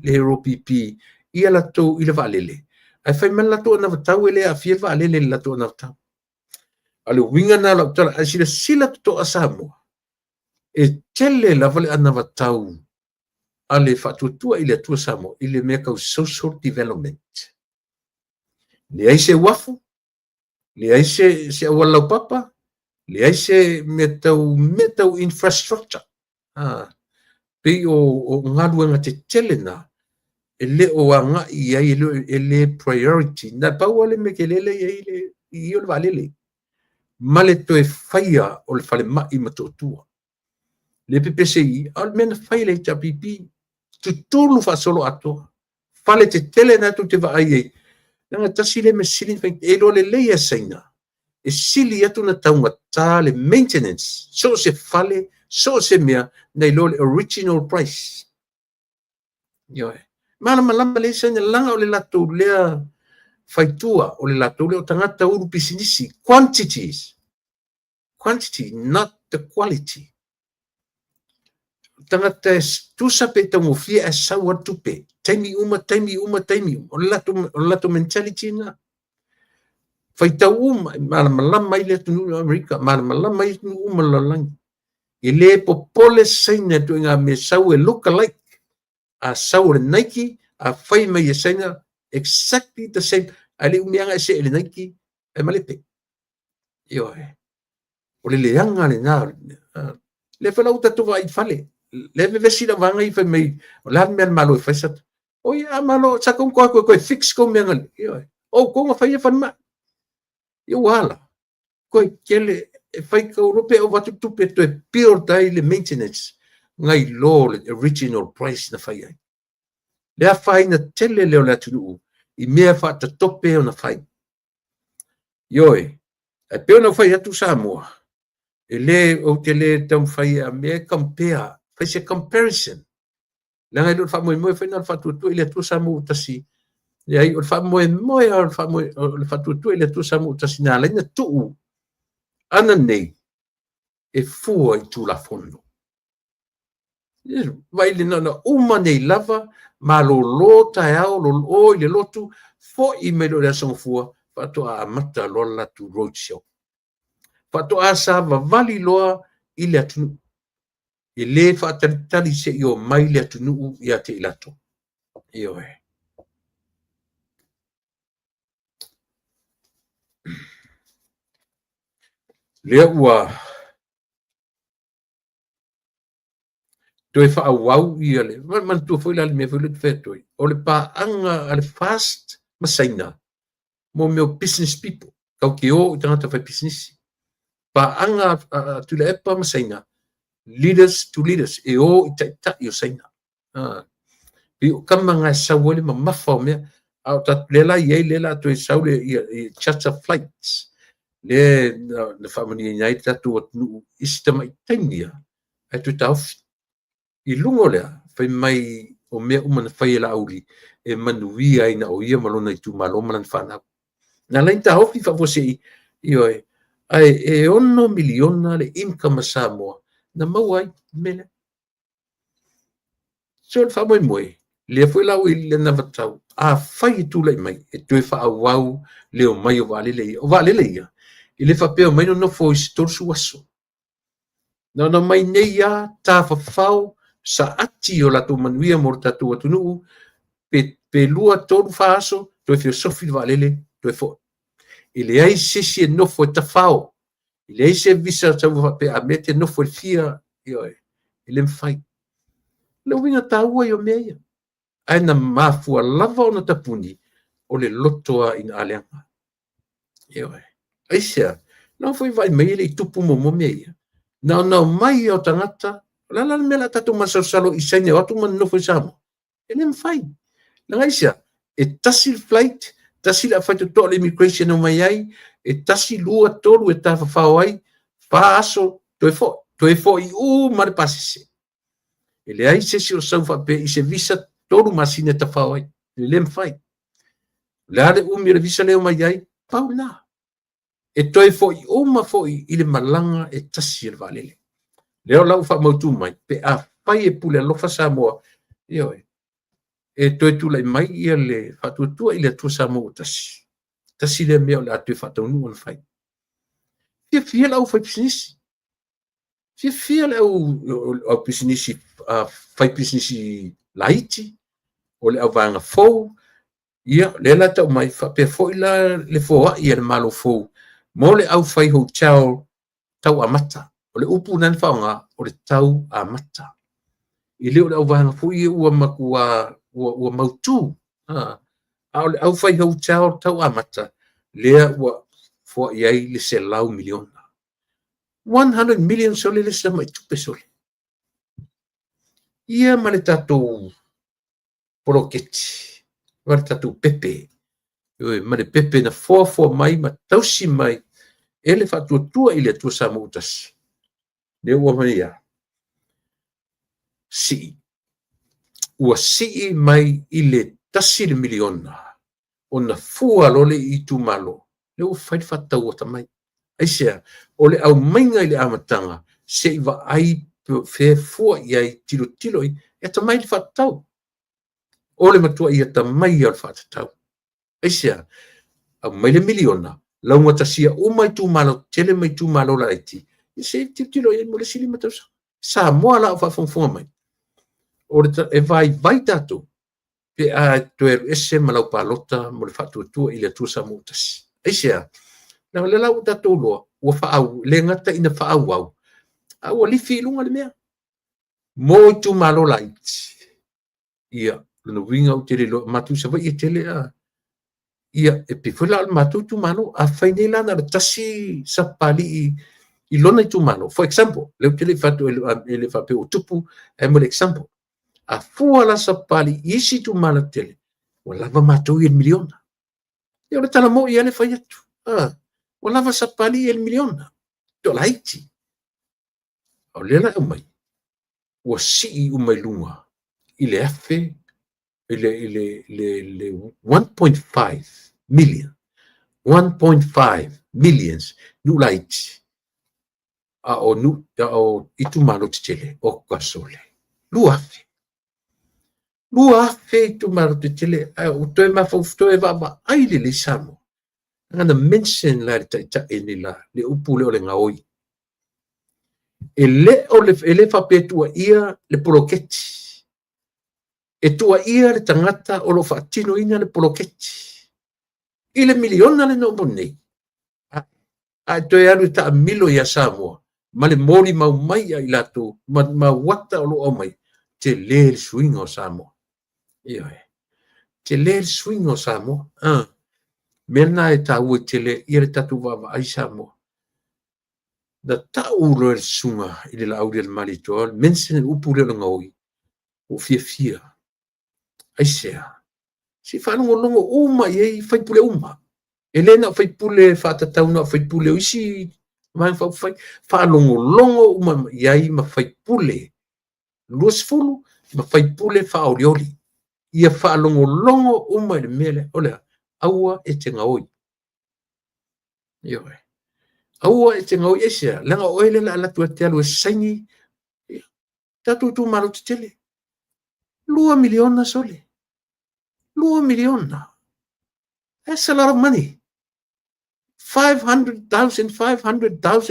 le ROPP ia latou i le valele. Ai fai man latou na vatau ele a fia valele le latou na vatau. Ale winga na lau tala, ai sila to a Samoa. E tele la vale ana vatau ale whatutua i le atua Samoa, i le mea kau social development. Le ai se wafu, le ai se awalau papa, le ai se metau infrastructure. Pei o ngaluanga te tele na, e le o anga i ai e le priority, na pau ale me ke lele i o le valele. Male to e whaia o le whale mai matotua. Le PPCI, al mena whaia le tapipi, tutulu fa solo ato. Fale te tele na tu te va ai. Nanga tasi le me sili e lo le leia saina. E sili atu na taunga tā le maintenance. So se fale, so se mea, nei lo le original price. Yoe. Mana malama le saina langa o le lato lea faitua, o le lato lea o tangata uru pisinisi. Quantities. Quantity, not the quality. Tangata tu sape tango fia e sawa tupe. Taimi uma. O lato mentality na. Faitau uma, malama ile tunu Amerika, malama ile tunu uma lalangi. Ile popole saina tu inga me sawe look alike. A sawe Nike, a fai mai saina exactly the same. Ali umianga se ele Nike, e malepe. Yoe. Ole le anga le na. Le fala uta tu vai fale. Le vesi da vanga i fai mai. La me malo fai sat. O ia malo sa kon ko fix ko mengal. Yoe. O ko nga fai fan ma. Yo wala. Ko kele fai ka europe o watu tupe to e pure dai le maintenance. Ngai lo le original price na fai ai. Le fai na tele le la tunu. I mea fa ta tope ona fai. Yoe. E pe ona fai atu Samoa. Ele o tele tam fai a me compare. Fai se comparison. Langa i lo fa mo fai na fa tu ile tu Samoa tasi. E ai o fa mo o fa tu ile tu Samoa tasi na la tu. Ana nei e fua i tu la fondo. Vai le na uma nei lava ma lo lota e au lo o le lotu fo i me lo le son fua fa to a mata lo la tu roadshow. Fa to a sa va vali loa i le atu. I le fa tali se io mai le atu nu ia te ilato. Io e. Lea ua toi fa au ia le man tu foi la me foi le fetoi o le pa anga al fast masaina mo meu business people kau ki o tanga fa business pa anga tu le pa masaina leaders to leaders e o ita yo saina pi kama nga sawole ma mafa me au ta lela ye lela to saule charter flights le na family nyai ta tu nu istema itania atu taf I lungo lea fai mai o mea umana fai la auri e manui ai na o ia malona I tu maloma lan whanau. Na lain ta hofi fa fose I oe ai e ono miliona le income Samoa na mau ai mele. So le whamoi moe le foi lau I le na vatau a fai tu lai mai e tue wha awau le o mai o valele ia. I le whapea mai no fo I storsu aso. Na mai nei a ta whawhau sa ati o lato manuia mo tatu atunu pe lua tonu faso to fe sofi valele to fo ile ai sesi no fo tafao ile ai se visa tau pe amete no fo fia yo ile mfai le winga taua yo meia ai na mafu lava ona tapuni o le lotoa in aleanga yo ai sia no foi vai meile tupu mo meia na mai o tangata la mela tatu masalo isene watu man no fusamo ele mfai na ngaisia e tasil flight tasil a fatu to immigration o mai ai e tasil lua tolu e tafa fawai fa aso to e fo I mar pasise ele ai se o saufa pe I se visa tolu masine ta fawai ele mfai la de mira visa le o mai ai paula e to e fo ma fo I le malanga e tasil valele leo lau fa mautu mai pe a pai e pule lofa Samoa io e toi tu lai mai ia le fa tu ile tu Samoa tasi le meo le atu fa tonu on fai fia lau fa business fia lau business fai business laiti o le avanga fo ia le la ta mai fa pe fo ila le fo ia le malo fo mo le au fai hotel tau amata o le upu nan whaonga o le tau a mata. I leo le au wahanga fui ua makua ua mautu. A o le au whai hau tau a mata lea ua fua iai le se lau miliona. 100 million sole le se mai tupe sole. Ia ma le tatou poroketi. Ma le tatou pepe. Ma le pepe na fua mai ma tausi mai. Ele whatuatua I le tua sa mautasi. Le ua maia ua mai I le tasi le miliona o na fua lole I tu malo le ua fai fatau o tamai aisea o le au mainga I le amatanga se iwa ai fe fua iai tilo e tamai le fatau o le matua I tamai al fatatau aisea au mai le miliona launga tasia o mai tu malo tele mai tu malo la iti se tilo e mo le sili matausa sa moa la fa fonfonga mai o e vai tato pe a to ese malau palota mo le fatu tu I le tu sa mutas aisia na le lau tato lo o fa au le ngata ina fa au au li fi lunga le mea mo tu malo light ia no winga o tele lo matu sa vai tele a ia e pe fula matu tu malo a fainela na tasi sa pali I lona I tu malo. For example, le tele fatu ele fa pe o tupu e mo example. A fua la sa pali isi tu malo tele. O lava matou I miliona. E o le tala mo I ele fa yetu. O lava sa pali il miliona. To la iti. O le la umai. O si umai lunga. Ile afe ile 1.5 million. 1.5 millions nu la iti. O itu malo tele o kasole luafe itu malo tele o toe mafofto e va ai le samo ngana mention la ta enila le upule o le ngaoi ele fa petua ia le poloketi e tua ia le tangata o lo fatino ina le poloketi ile miliona le no bonni a toe alu ta milo ya Samoa ma le moli mau mai ai lato ma wata o lo mai te le swing o Samoa te le swing o Samoa mena e ta ua te le ia le tatu vava ai Samoa da ta'u le sunga i le lau le mali toa mensen upu le ngoi o fia ai sea si whanongolongo uma i whaipule uma Elena whaipule whatatau na whaipule o isi mai whanongolongo uma iai ma whaipule luasfulu ma whaipule whaoriori ia whalongolongo uma le mele ole aua e te ngaoi Ioe. Aua e te ngau esia, langa oele la ala tua te alu e saingi, tatu tu maru te tele. 2 miliona sole. 2 miliona. That's a lot of money. 500,000,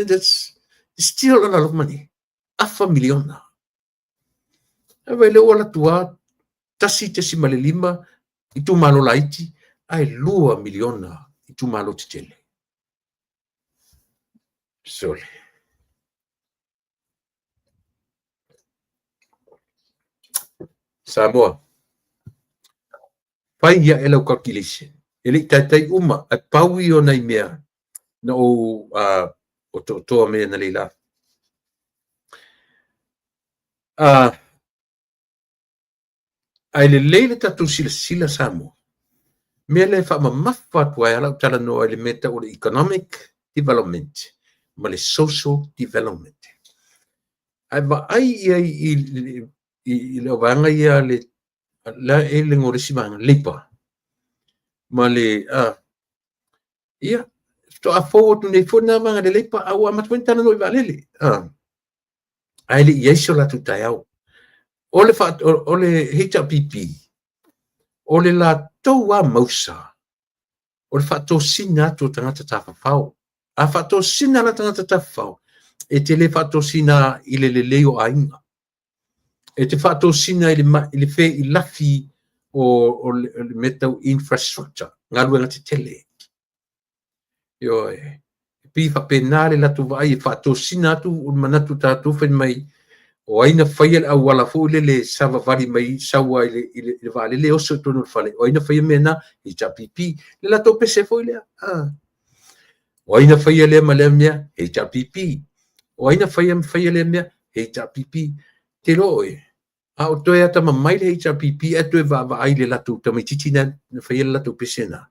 that's still a lot of money. Afa miliona. Ewa ele ola tua, tasi te si male lima, i tu malo laiti, ai 2 miliona i tu malo te tele. Sole. Samoa. Pai ia e lau calculation. Ele tai uma, a paui o nei mea, na o toa mea na leila. Ai le leile tatu sila Samoa. Mea le wha mamafa tua e alau tala noa le meta o le economic development, ma le social development. Ai wa ai ia i le wanga ia le la e le ngorisi manga lipa. Ma le ia to a forward nei fona manga le lipa au amatwenta no i valele. Ai le yeso la tutai au. O le HRPP. O le la toa mausa. O le fato sina tu tangata tawhawhau. A fato sina la tangata tawhawhau. E te le fato sina i le leo ainga. E te fato sina i le fe i lafi o le metau infrastructure. Ngā ruenga te tele. Ioe. Pi fa penale la tu vai fato sina tu o manatu tatu fen mai. O aina whaiel au wala fu le sava vari mai sawa i le vale le oso tonu fale. O aina whaiel mena i HRPP. Le la tope se foi lea. O aina whaiel le ma le mea HRPP. O aina whaiel mea HRPP. Te roe. A o toi ata mamai le HRPP e toi va ai le latu tamai titina na whaiel latu pesena.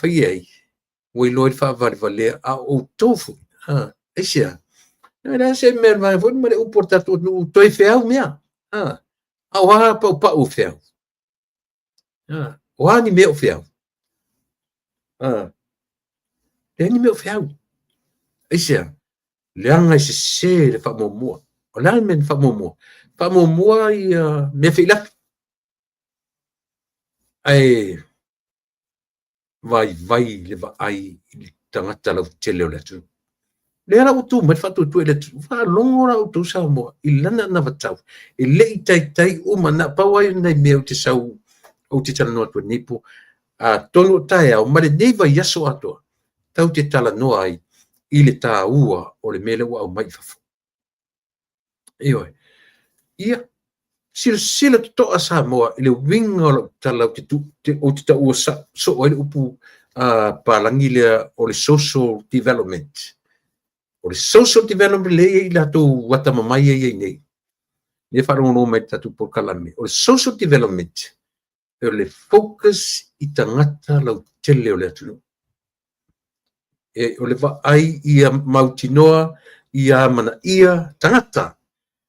Whaiei. Wai loid wha vale a o tofu. Eisia. Nā se mea mai fo mare uportatu no toi feau mea. Au ha pa o feau. O ani mea o feau. Le ani mea o feau. Eisia. Leanga se le fa momoa. O la men fa momoa. Fa momoa i mea feila. Ai vai le va ai tangata lau tele o le tu. Le ara utu mai fatu tu ele fa longo ra utu sa mo ilana na vatau e le tai uma na pawa nei meu te sau o te tala no tu nipo a tonu tai au mare neva yaso ato tau te tala no ai i le tā ua o le mele wa au mai fafu ia sila to a Samoa i le winga o tala te o te ta ua so o le upu palangi le o le social development. O le social development le i lato wata mamai e nei. Ne wharongo mai tatu por kalame. O le social development e o le focus i tangata lau tele o le atunu. E o le ai ia mautinoa ia mana ia tangata.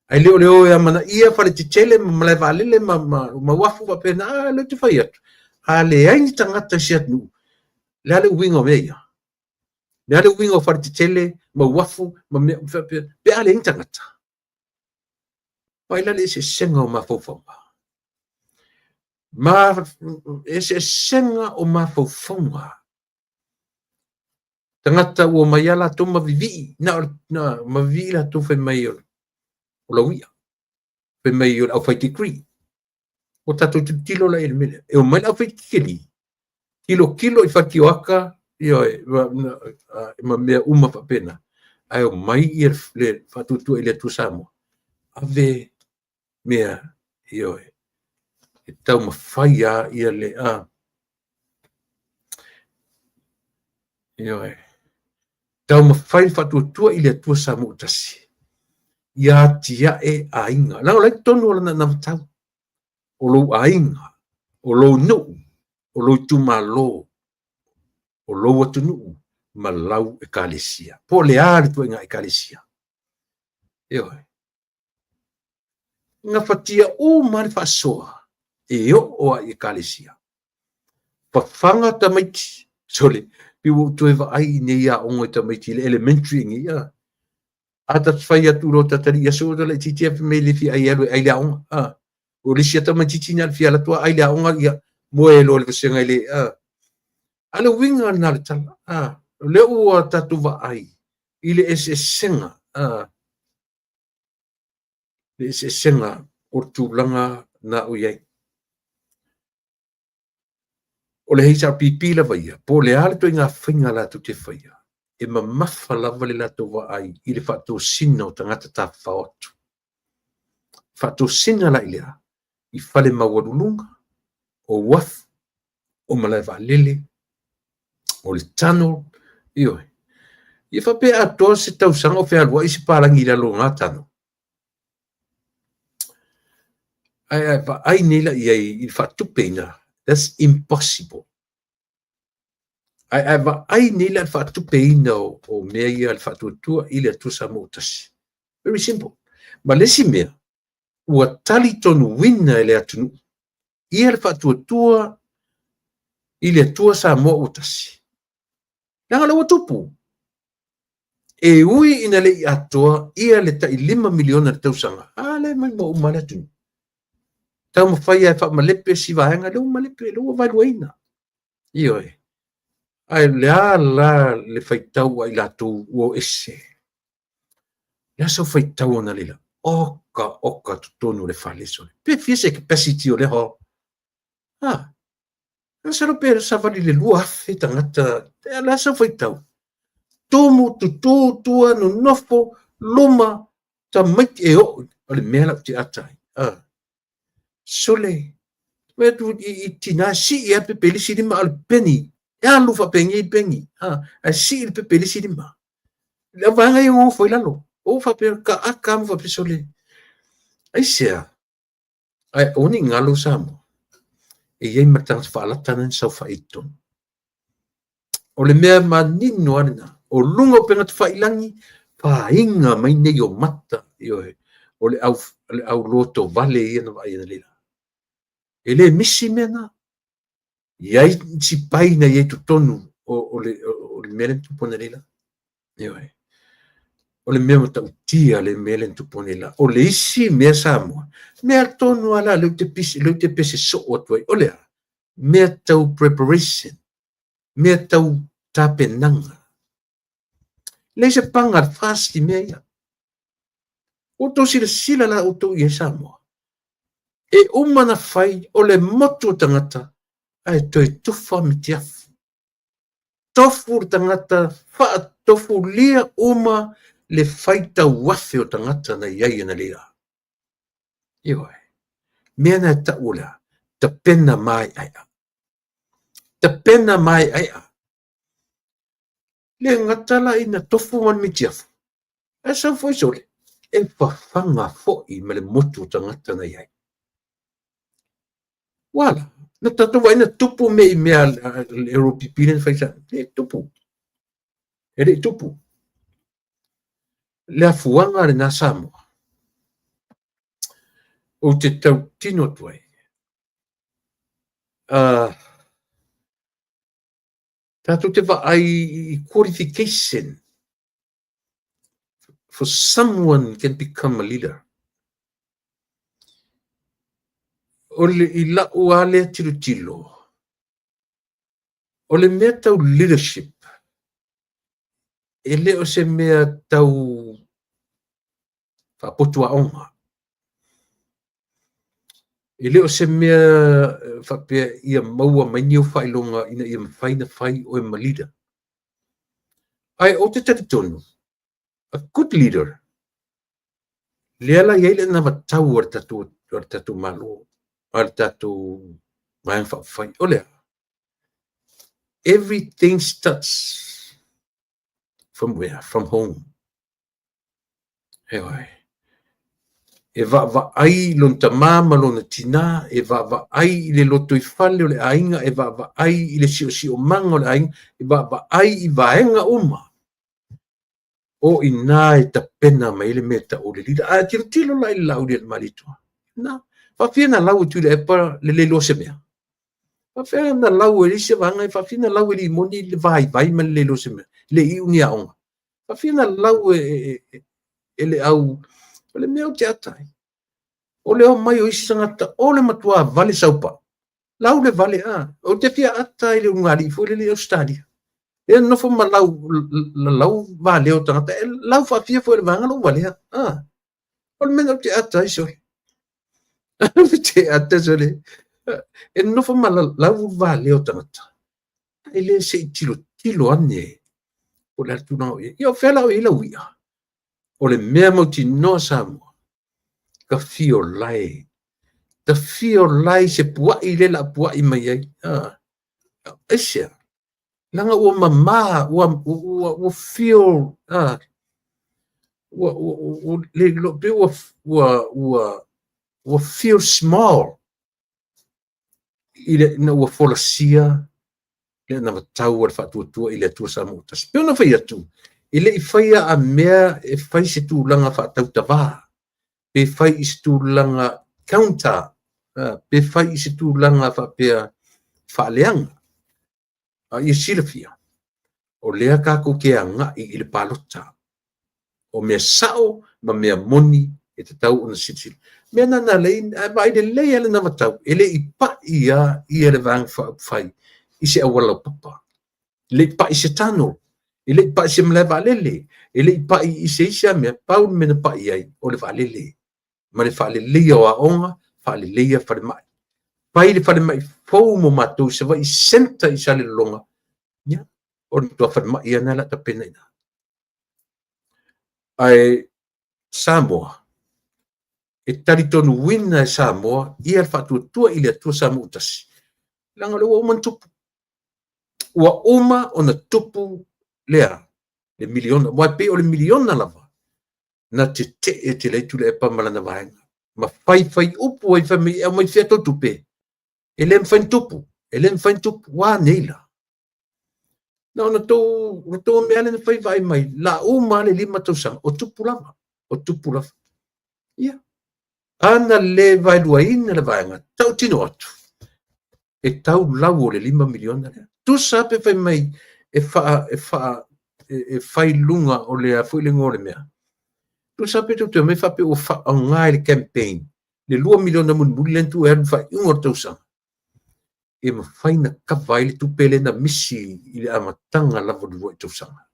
Ai leo ia mana ia whare te tele ma le valele ma wafu wa pena le te whai atu. A le aini tangata si atunu. Le ale wingo mea. Le ale wingo whare te tele ma wafu ma me pe ale intangata paila le se senga o mafofonga ma se senga o mafofonga tangata o mayala to mavivi na mavila to fe mai o lawia fe mai o fa degree o tato tilo la el mele e o mai fa kilo i fatioaka io ma me uma fa pena ai o mai le fatutu ele tu Samoa ave mea io e tau mawhai a ia le io tau mawhai whatuatua i le atua sa mo utasi. Ia tia e ainga. Lau lai tonu ala na tau. O lou ainga. O lou nuu. O lou tumalo. O lou atu nuu. Ma lau e kalesia. Po le ari tu inga e kalesia. Eoi. Nga fatia o mari fasoa. E o a e kalesia. Pafanga tamaiti. Sole. Piwo tueva ai ne ia ongo tamaiti le elementary ngi ia. Ata fai atu ro tatari aso le titi af me le fi ai alo ai la onga. O le sia tamaiti na fi ala tua ai la onga ia. Mo e lo le senga ile ala winga na le tala. Le ua tatu va ai. Ile ese senga. Le ese senga o tūlanga na uyai. O le heisa pipi la vaia. Po le ala to inga whinga la tu te whaia. E ma mafa lava le lato wa ai. I le whato sina o tangata ta whaotu. Whato sina la ilea. I whale mawarulunga. O waf. O malaiwa lele. O le tano. Ioi. I whape atoa se tausanga o whea isi parangi la lo ngā tano. Ai nila i whatupeina. That's impossible. Ai nila i whatupeina o mea ia i whatuatua i le atusa motasi. Very simple. Ma lesi mea, ua tali tonu wina i le atunu. Ia le whatuatua i le atua sa motasi. Nanga lawa tupu. E ui ina le i atoa ia le ta i 5 miliona le tausanga. Le mai mo umale atunu. Tau mawhai ai whamalepe si vahenga leo malepe leo vailuaina. Ioi. Ai lea la le whaitau ai lato uo ese. Lea sau whaitau ona lila. Oka tutonu le whaleso. Pe fiese capacity o le ho. Nasaro pe sa vali le lua afe tangata. Lea sau whaitau. Tomu tutu tua no nofo loma ta maiti e o. Ale mea te atai. Sole. Wetu i tina si ia pe pelisi lima al peni. Ya lufa pengi i pengi. Si pe pelisi lima. La vanga i o foi lalo. O fa pe ka akam fa pe sole. Ai sea. Ai oni ngalo samo. E yei matang fala tanan sa fa iton. O le mea manino ana. O lungo pengat fa ilangi. Pa inga mai ne yo mata. O le au loto vale ia na vai na lila. Ele misi mena. Iai si pai na iai tutonu o le mele tupone lila. O le mea mata utia le mele tupone lila. O le isi mea Samoa. Mea tonu ala leu te pese so o tuai. O lea. Mea tau preparation. Mea tau tapenanga. Leise pangar fasti mea ia. O tau sila la o tau ia Samoa. E umana fai o le motu tangata. Ai toi tufa me tiafu. Tofu tangata, faa tofu lia uma le faita wafe o tangata na iai na lia. Ioi. Mea na ta ula, ta pena mai aia. Ta pena mai aia. Le ngatala ina tofu man me tiafu. E sa foi sole. E whawhanga foi me le motu tangata na iai. Wala. Na tatu vai na tupu me mea Europipine faisa. E tupu. Ere tupu. Le afuanga le na Samoa. O te tau tino tuai. Tatu te va ai qualification for someone can become a leader. O le ila uale tilo. O le mea tau leadership. E le o se mea tau whapotua onga. E leo se mea whapea ia maua mai niu whailonga ina ia mwhaina whai o e malida. Ai o te tatitonu, a good leader, leala iaile na watau ar tatu malo, ar tatu mai whai, o lea. Everything starts From where? From home. Heoi. E va ai lon tamama lona tina, e va ai le loto I fale o le ainga, e va ai le si o manga o le ainga, e va ai I vaenga uma. O ina e ta pena ma ile me ta o le lida, a tilo la ila uri al maritua. Na, fa fina lau tu le epa le lo se mea. Fa fina lau e se vanga, fa fina lau e li moni le vai ma le lo se mea. Le I unia onga. Fa fina lau e le au, le mea o te atai. O le o mai o isi sangata, o le matua vale saupa. Lau le vale a. O te fia atai le ungari, fo le Australia. E no fo ma lau vale o tangata, lau fa fia fo le vanga lau vale a. O le mena o te atai soi. Te atai soi. E no fo ma lau vale o tangata. E le se tilo ane. O le atu nao e. Ia fela o ila uia. O le mea mo ti no Samoa. Ka fio lai. Ta fio lai se puai le la puai mai ai. Esia. Langa ua mama, ua fio, le lope ua fio small. Ile na ua folasia, le na watau al fatuatua ile atua Samoa tas. Peo na fai atu. Ile I faia a mea e fai se tu langa fatau tava. Pe fai I se tu langa counter. Pe fai I se tu langa fapea faaleanga. Ia silafia. O lea kako ke anga I le palota. O mea sao ma mea moni e te tau ona sitil. Mea nana lei, vai de lei ele na matau. Ele I pa ia le vang fai. I se awala papa. Le pa I se tano. Ele pa I se mleva lele. Ele pa I se isa mea pau mena pa iai o le valele. Ma le valele o a onga, valele fale mai. Pai le fale mai fou mo matou se vai senta I sale longa. Ya. O le tua fale mai ana la tapena ina. Ai Samoa. E tari tonu wina e Samoa, ia le fatuatua I le atua Samoa utasi. Langa le ua uma tupu. Ua uma o na tupu lea. Le miliona. Wa pe o le miliona lava. Na te leitu le epa malana vaenga. Ma fai upu ai fai e mai fia totu pe. E le mfai tupu. E le mfai tupu. Wa neila. Na ona tō mea le na fai vai mai. La uma le 5 tausanga. O tupu lava. O tupu lava. Ia. Ana le vai luaina le vaenga. Tau tino atu. E tau lau o le 5 miliona lea. Tu sape fai mai e fai lunga o le a fui le ngore mea. Tu sape tu me fape o fa o ngai le campaign. Le 2 miliona mun bulentu e fai ungor tausanga. E ma fai na kawai le tupele na misi I le amatanga lavo du voi tausanga.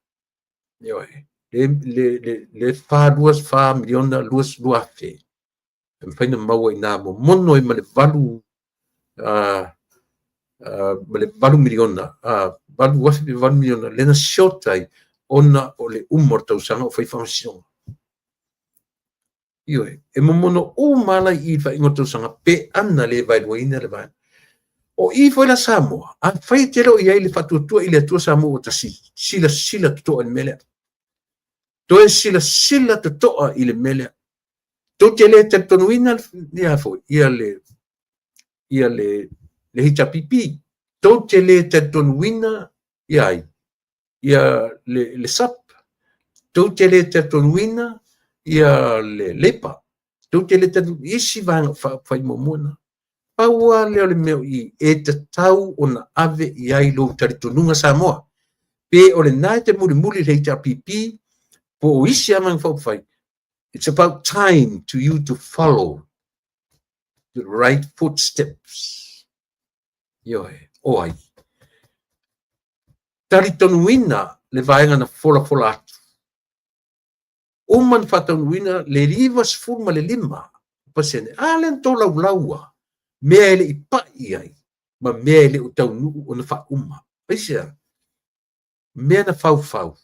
Ioi. Le fa 2 miliona luas luafe. E ma fai na maua I namo. Mono I ma le valu ma le valu miliona. Valu wafi le valu miliona. Le na siotai ona o le umor tausanga o fai whamasinonga. Ioi. E momono o mala I fai ingo tausanga pe ana le vai luaina le vai. O I foi la Samoa, a fai te lo I le fatuatua I le atua Samoa o tasi, sila totoa I melea. To e sila totoa I le melea. To te le te tonuina ia foi, ia le hita pipi. To te le te tonuina ia le sap. To te le te tonuina ia le lepa. To te le te isi vanga fai momona. Paua leo le meo I e te tau o na ave I ai lo taritonunga Samoa. Pe o le nai te muli le HRPP, po o isi amang whauwhai. It's about time to you to follow the right footsteps. Ioe, o ai. Taritonuina le vaenga na fola atu. Uman whatanuina le 5 pasene. Alen to laulaua. Mea ele I pai ai, ma mea ele o tau nuu o na wha uma. Aisia, mea na fau.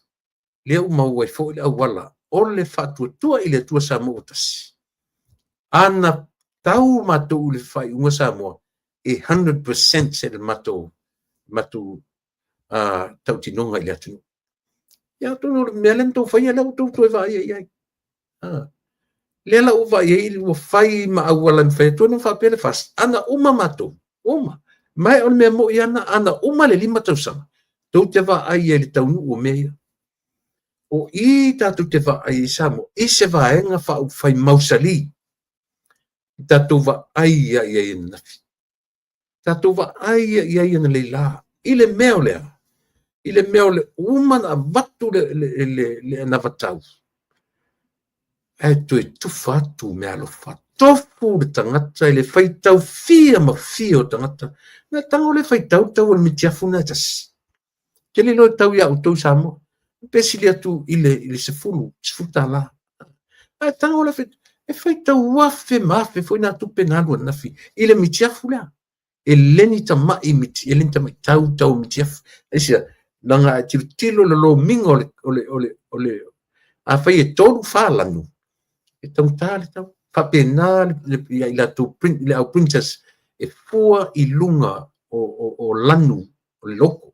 Lea umau ai fo ile awala, o le whatuatua I le atua Samoa tasi. Ana tau matou le whai unga Samoa, e 100% se le matou tau tinonga I le atu. ia tonu me len to fa ia la to va ia le la uva ia o fai ma awala fa to no fa pele fas ana uma mato uma mai on me mo ia na ana uma le lima tau sama to te va ai le tau nu o me o I tatu te va ai samo I se va enga fa u fai mausali tatu va ai ia na tatu va ai ia na le la ile meole uma na vatu le na vatau tu fatu me alo fa tofu le tangata le fai tau fia ma fio tangata na tango le fai tau le mitiafu na tas ke le lo tau ia utou samo pesi tu ile se fulu la a tango le fai tau wafe mafe foi na tu penalo na fi ile mitiafu la eleni tama imiti eleni tama tau mitiafu esa nanga tilo lo mingo ole a fai tolu falanu tau tale tau papena le la tu print le au princess e fua I lunga o lanu o loko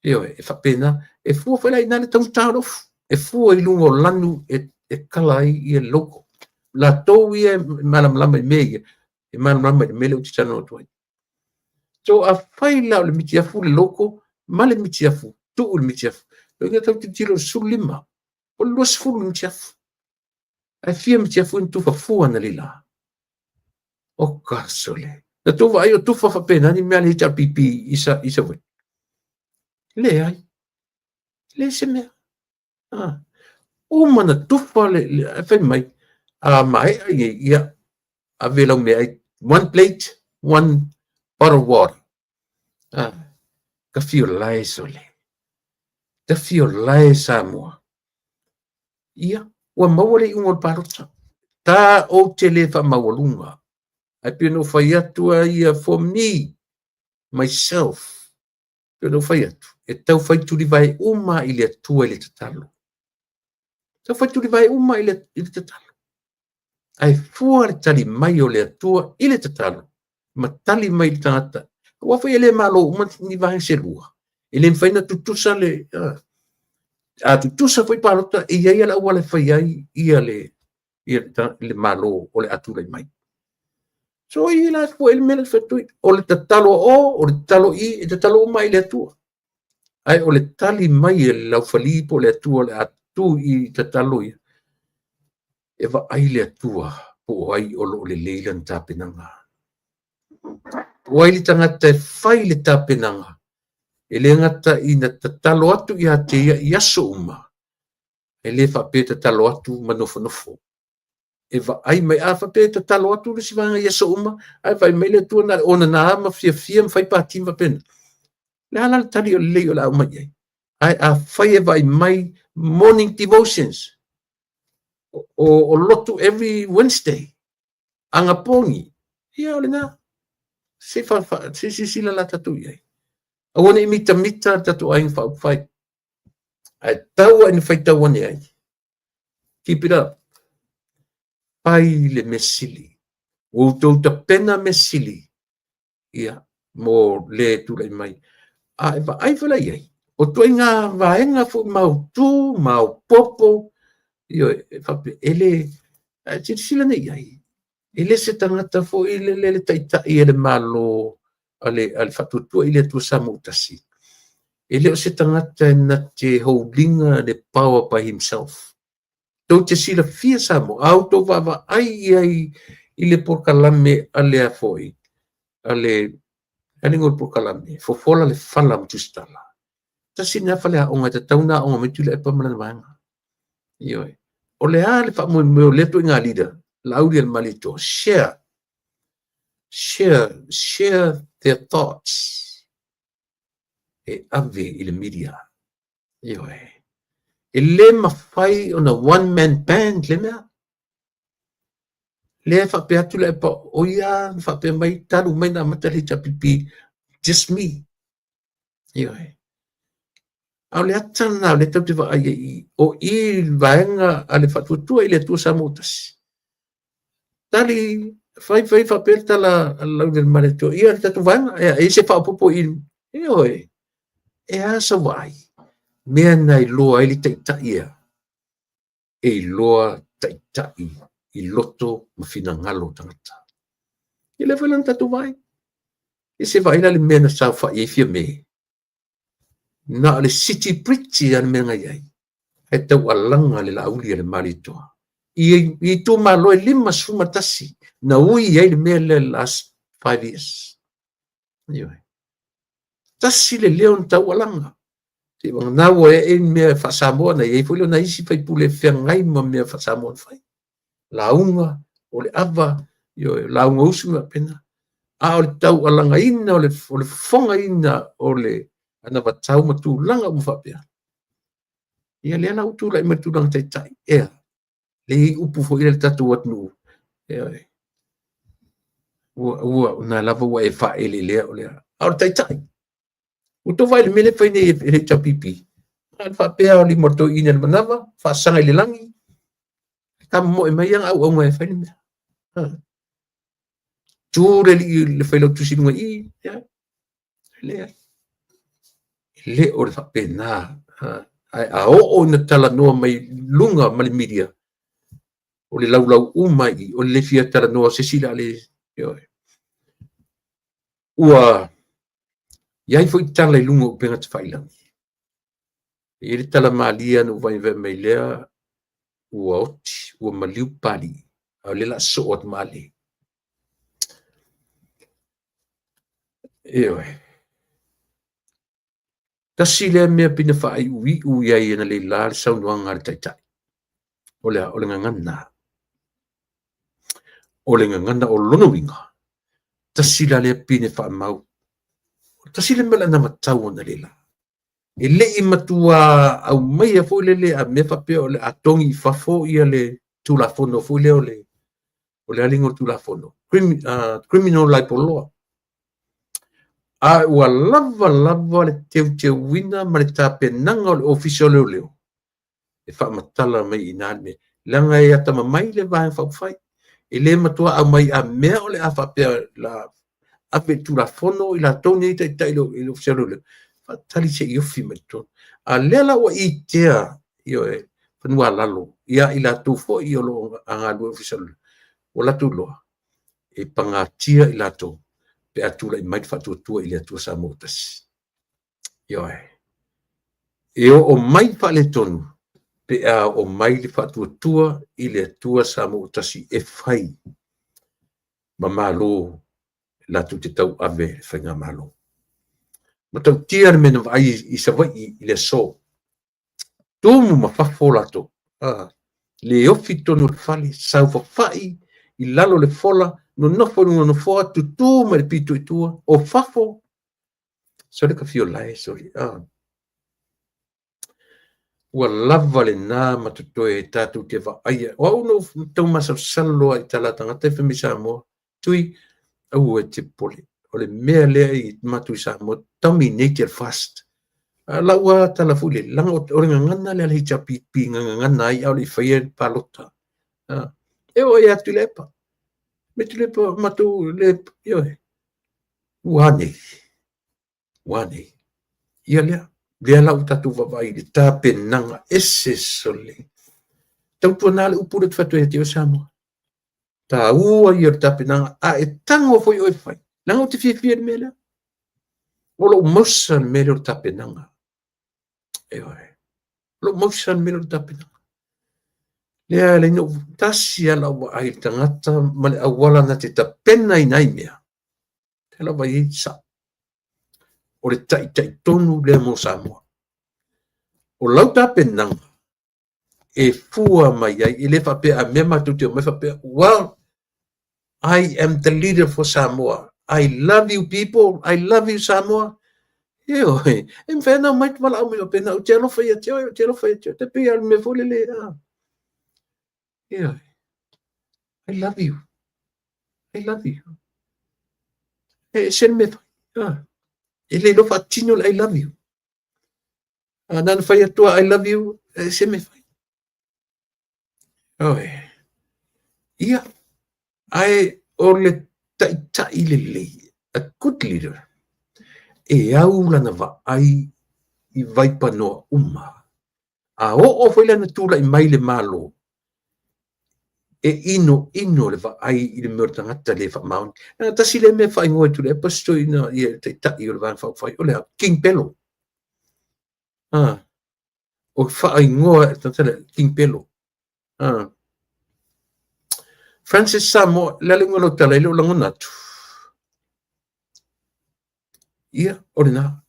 io e papena e fua foi lai nale tau talo e fua I lunga o lanu e kalai I loko la tou ia malam me e malam me le utitano toi so a fai la le mitiafu le loko male mitiafu tu le mitiafu lo nga tau tilo sulima o lo sfulu mitiafu ai fia mitiafu in tufa fua na lila o kasole na tufa ai o tufa fa pena ni me ali pipi isa we le ai le se me uma na tufa le fa mai a mai ia a vela me ai one plate one bottle of water ka fio lai sole ka fio lai Samoa ia wa mawale ungol parota ta o tele fa mawalunga ai pino fai atu ia for me myself pino fai atu e tau fai tuli vai uma ile tua ile tatalo tau fai tuli vai uma ile tatalo ai fua le tali mai o le atua ile tatalo ma tali mai le tangata wa fai ele malo uma ni vai se lua ele fai na tutusa le a tutusa foi parota e ia la wala fai ai ia le malo o le atu le mai so ia la fo el mel fetui o le tatalo o le talo I le tatalo mai le atu ai o le tali mai e la fali po le atu le atu I tatalo ia e va ai le atu po ai o le leilan tapenanga o ai le tangata fai le tapenanga ele ngata ina tatalo atu ia te ia so uma ele fa pe tatalo atu manofo e va ai mai a fa pe tatalo atu le sivanga ia so uma ai vai mai le tu na ona na ma fia fai pa timba pen le ala tali o le o la mai ai a fai vai mai morning devotions o lotu every Wednesday anga pongi ia ole na se fa si la tatu ia awana I mita tatu ai fai ai tau ai fai tau ani ai keep it up pai le mesili o tau ta pena mesili ia mo le tu le mai ai va ai fala ai o tu nga vaenga fu mau tu mau popo io fa ele ci sila nei ai ele se tangata fo ile taita ile malo ale fatu tu ile tu samutasi ele o se tangata na te holdinga le power by himself to te sila fia samo auto va ai ile por kalame ale afoi ale ngol por kalame fo fola le fala mtustala ta sina fala o ngata tauna o metule e pamana manga io o le ale fa mo le to nga leader laudi al malito share their thoughts e ave il media io e le mafai on a one man band le mea le fa pe atu le pa o ia fa pe mai talu mai na mata le pipi just me io au le atana le tau te va ai o I vaenga ale fa tu ile tu samutas tali fai fa pe tala la del maleto ia tatu vaenga e se fa popo io e asa vai mea nai loa ai li taitai ia. E loa taitai I loto ma finangalo tangata. I le whalan tatu vai. I se vai le mea na sau wha i fia me. Na le city pretty an mea ngai ai. E tau alanga le lauli le maritoa. I tu malo e 5 sumatasi. Na ui ai le mea le last 5 years. Ioi. Tasi le leon tau alanga. Te wang nawa e mea whasamoa na i fuilo na isi fai pule whea ngai ma mea whasamoa fai. Launga o le ava. Ioi, launga usunga pena. A o le tau alanga ina o le fonga ina o le ana watau matu langa mwhapea. Ia le ana utu lai matu langa taitai. Ea. Le upu fo ile tatu wat nu. Ea. Ua na lava ua e wha ele lea o lea. A o taitai. Uto vai le mele fai ne e chapipi. A le whapea o li morto ina le manawa. Wha sanga ile langi. Tama mo e mai ang au ngai fai le mea. Ture le fai lau tusinunga I. Lea. Le o le whapea na. A o na tala noa mai lunga ma le media. O le lau umai. O le fia tala noa se sila le. Ua. Iai foi tala I lunga o penga te whailangi. I le tala maalia no vai mai lea. Ua oti. Ua maliu pali. A le la soot maali. Eoi. Tasi lea mea pina whaai ui iai na le la le saunuanga le taitai. O le ngangana. O le ngangana o lono winga. Tasi la lea pina wha mau. Tasi le mela na matau na le la. E le I matua au mai a fo le a me whapea o le atongi fafo ia le tulafono fo le o le alingo tulafono. Criminal life law. A ua lava le teu wina ma le tapenanga o le official leo. E wha matala mai ina me. Langa e atama mai le vahe whauwhai. E le matua au mai a mea o le a whapea la ape tulafono I la toni I tailo I le official leo. Tali se iofi mai tonu. A lela wa I tea io e whanua lalo. Ia I la tufo I o lo angalu official. O la tu loa. E pangatia I la to. Pe atula I mai whatuatua I le atua sa motas. Io e. E o mai whale tonu. Pe a o mai le whatuatua I le atua sa motas e whai. Ma malo la tu te tau ave whainga malo. Ma tau tia mena vai I savai I le so. Tomu ma whafola to. Le ofi tonu le whale. Sau whawhai I lalo le fola. No nofo no foa tutu ma le pito I tua. O whafo. So le ka fio lai. Sorry. Ua lava le nā matutoe e tātou te wa aia. O au no tau masau saloa I tala tangata I whemi Samoa. Tui au e te pole. O le mea lea I matu I Samoa. Terminated fast. La ua tala fule. Langa o ringa ngana lea lehi chapipi ngana ai au le whaia palota. E o e atu lepa. Me tu lepa matu lepa. Ioe. Wane. Ia lea. Lea lau tatu wawai le tāpenanga ese sole. Tau tua nale upura te whatu e te o Samoa. Tā ua I o tāpenanga a e tango foi oi whai. Langa o te whiawhia le mele. O lo mausa le mele o tāpenanga. Eoi. Lo mausa le mele o tāpenanga. Lea le no tasi ala wa ai tangata ma le awala na te tapena I nai mea. Te la vai sa. O le tai tonu le mo Samoa. O lau tāpenanga. E fua mai ai. I le whapea a mema tuti o me whapea. Well, I am the leader for Samoa. I love you people. I love you Samoa. Eo, em whena mai wala au mea pena. O te alo whaia teo. Te pia me fole le. Eo. I love you. Sen me whai. E le lo whatino I love you. Nana whaia tua I love you. Sen me whai. Oi. Ia. Ai o le tai le. A good leader. E au lana wa ai i vai panoa uma. A o foi lana tula i mai le malo. E ino le va ai i le mea tangata le fa mauni. Na tasi le me fai ngoe tu le pasto ina i te tai o le van fai o le King Pelo. O fai ngoe tantale King Pelo. Francis Samoa le ngolo tala ile o langonatu. Ia, o le na.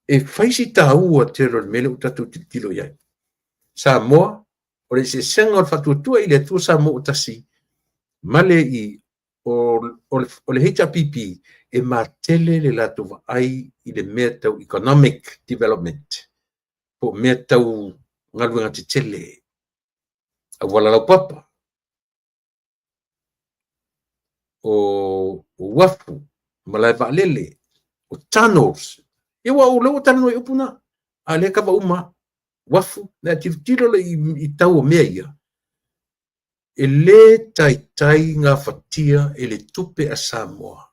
E faisi ta ua te ro mele o tatu te tilo iai. Samoa, o le se senga o le fatuatua i le atua Samoa tasi. Male i o le HRPP e matele le lato va ai i le mea tau economic development. Po mea tau ngalunga te tele. A wala lau papa. O wafu, malai va lele, o tunnels. E wa o leo tano e upuna. A le kava uma, wafu, na tiro le i tau o mea ia. E le tai ngā fatia e le tupe a Samoa.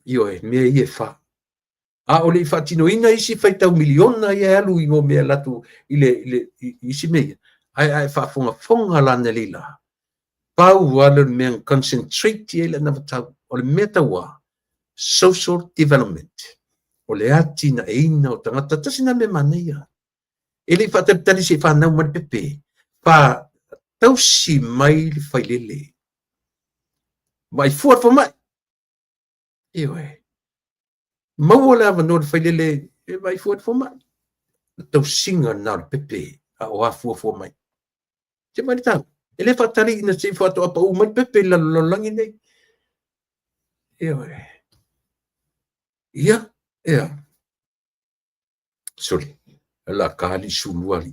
Io e mea i e fa. A o le i fatino ina isi fai tau miliona i alu i mo mea latu i le isi mea. Ai fa fonga lana lila. Pau wale mea concentrate i le navatau. O le mea taua. Social development. O le ati na eina o tangata tasi na me maneia. E le whatatari se whanau mani pepe. Pa tau si mai le whailele. Mai fuat fo mai. Ewe. Maua le awa no le whailele. E mai fuat fo mai. Tau singa na le pepe. A o hafua fo mai. Te mai tau. E le whatari ina se whato apa u mani pepe la lolangi nei. Ewe. Ia. Ia. Sorry. La kali suluari.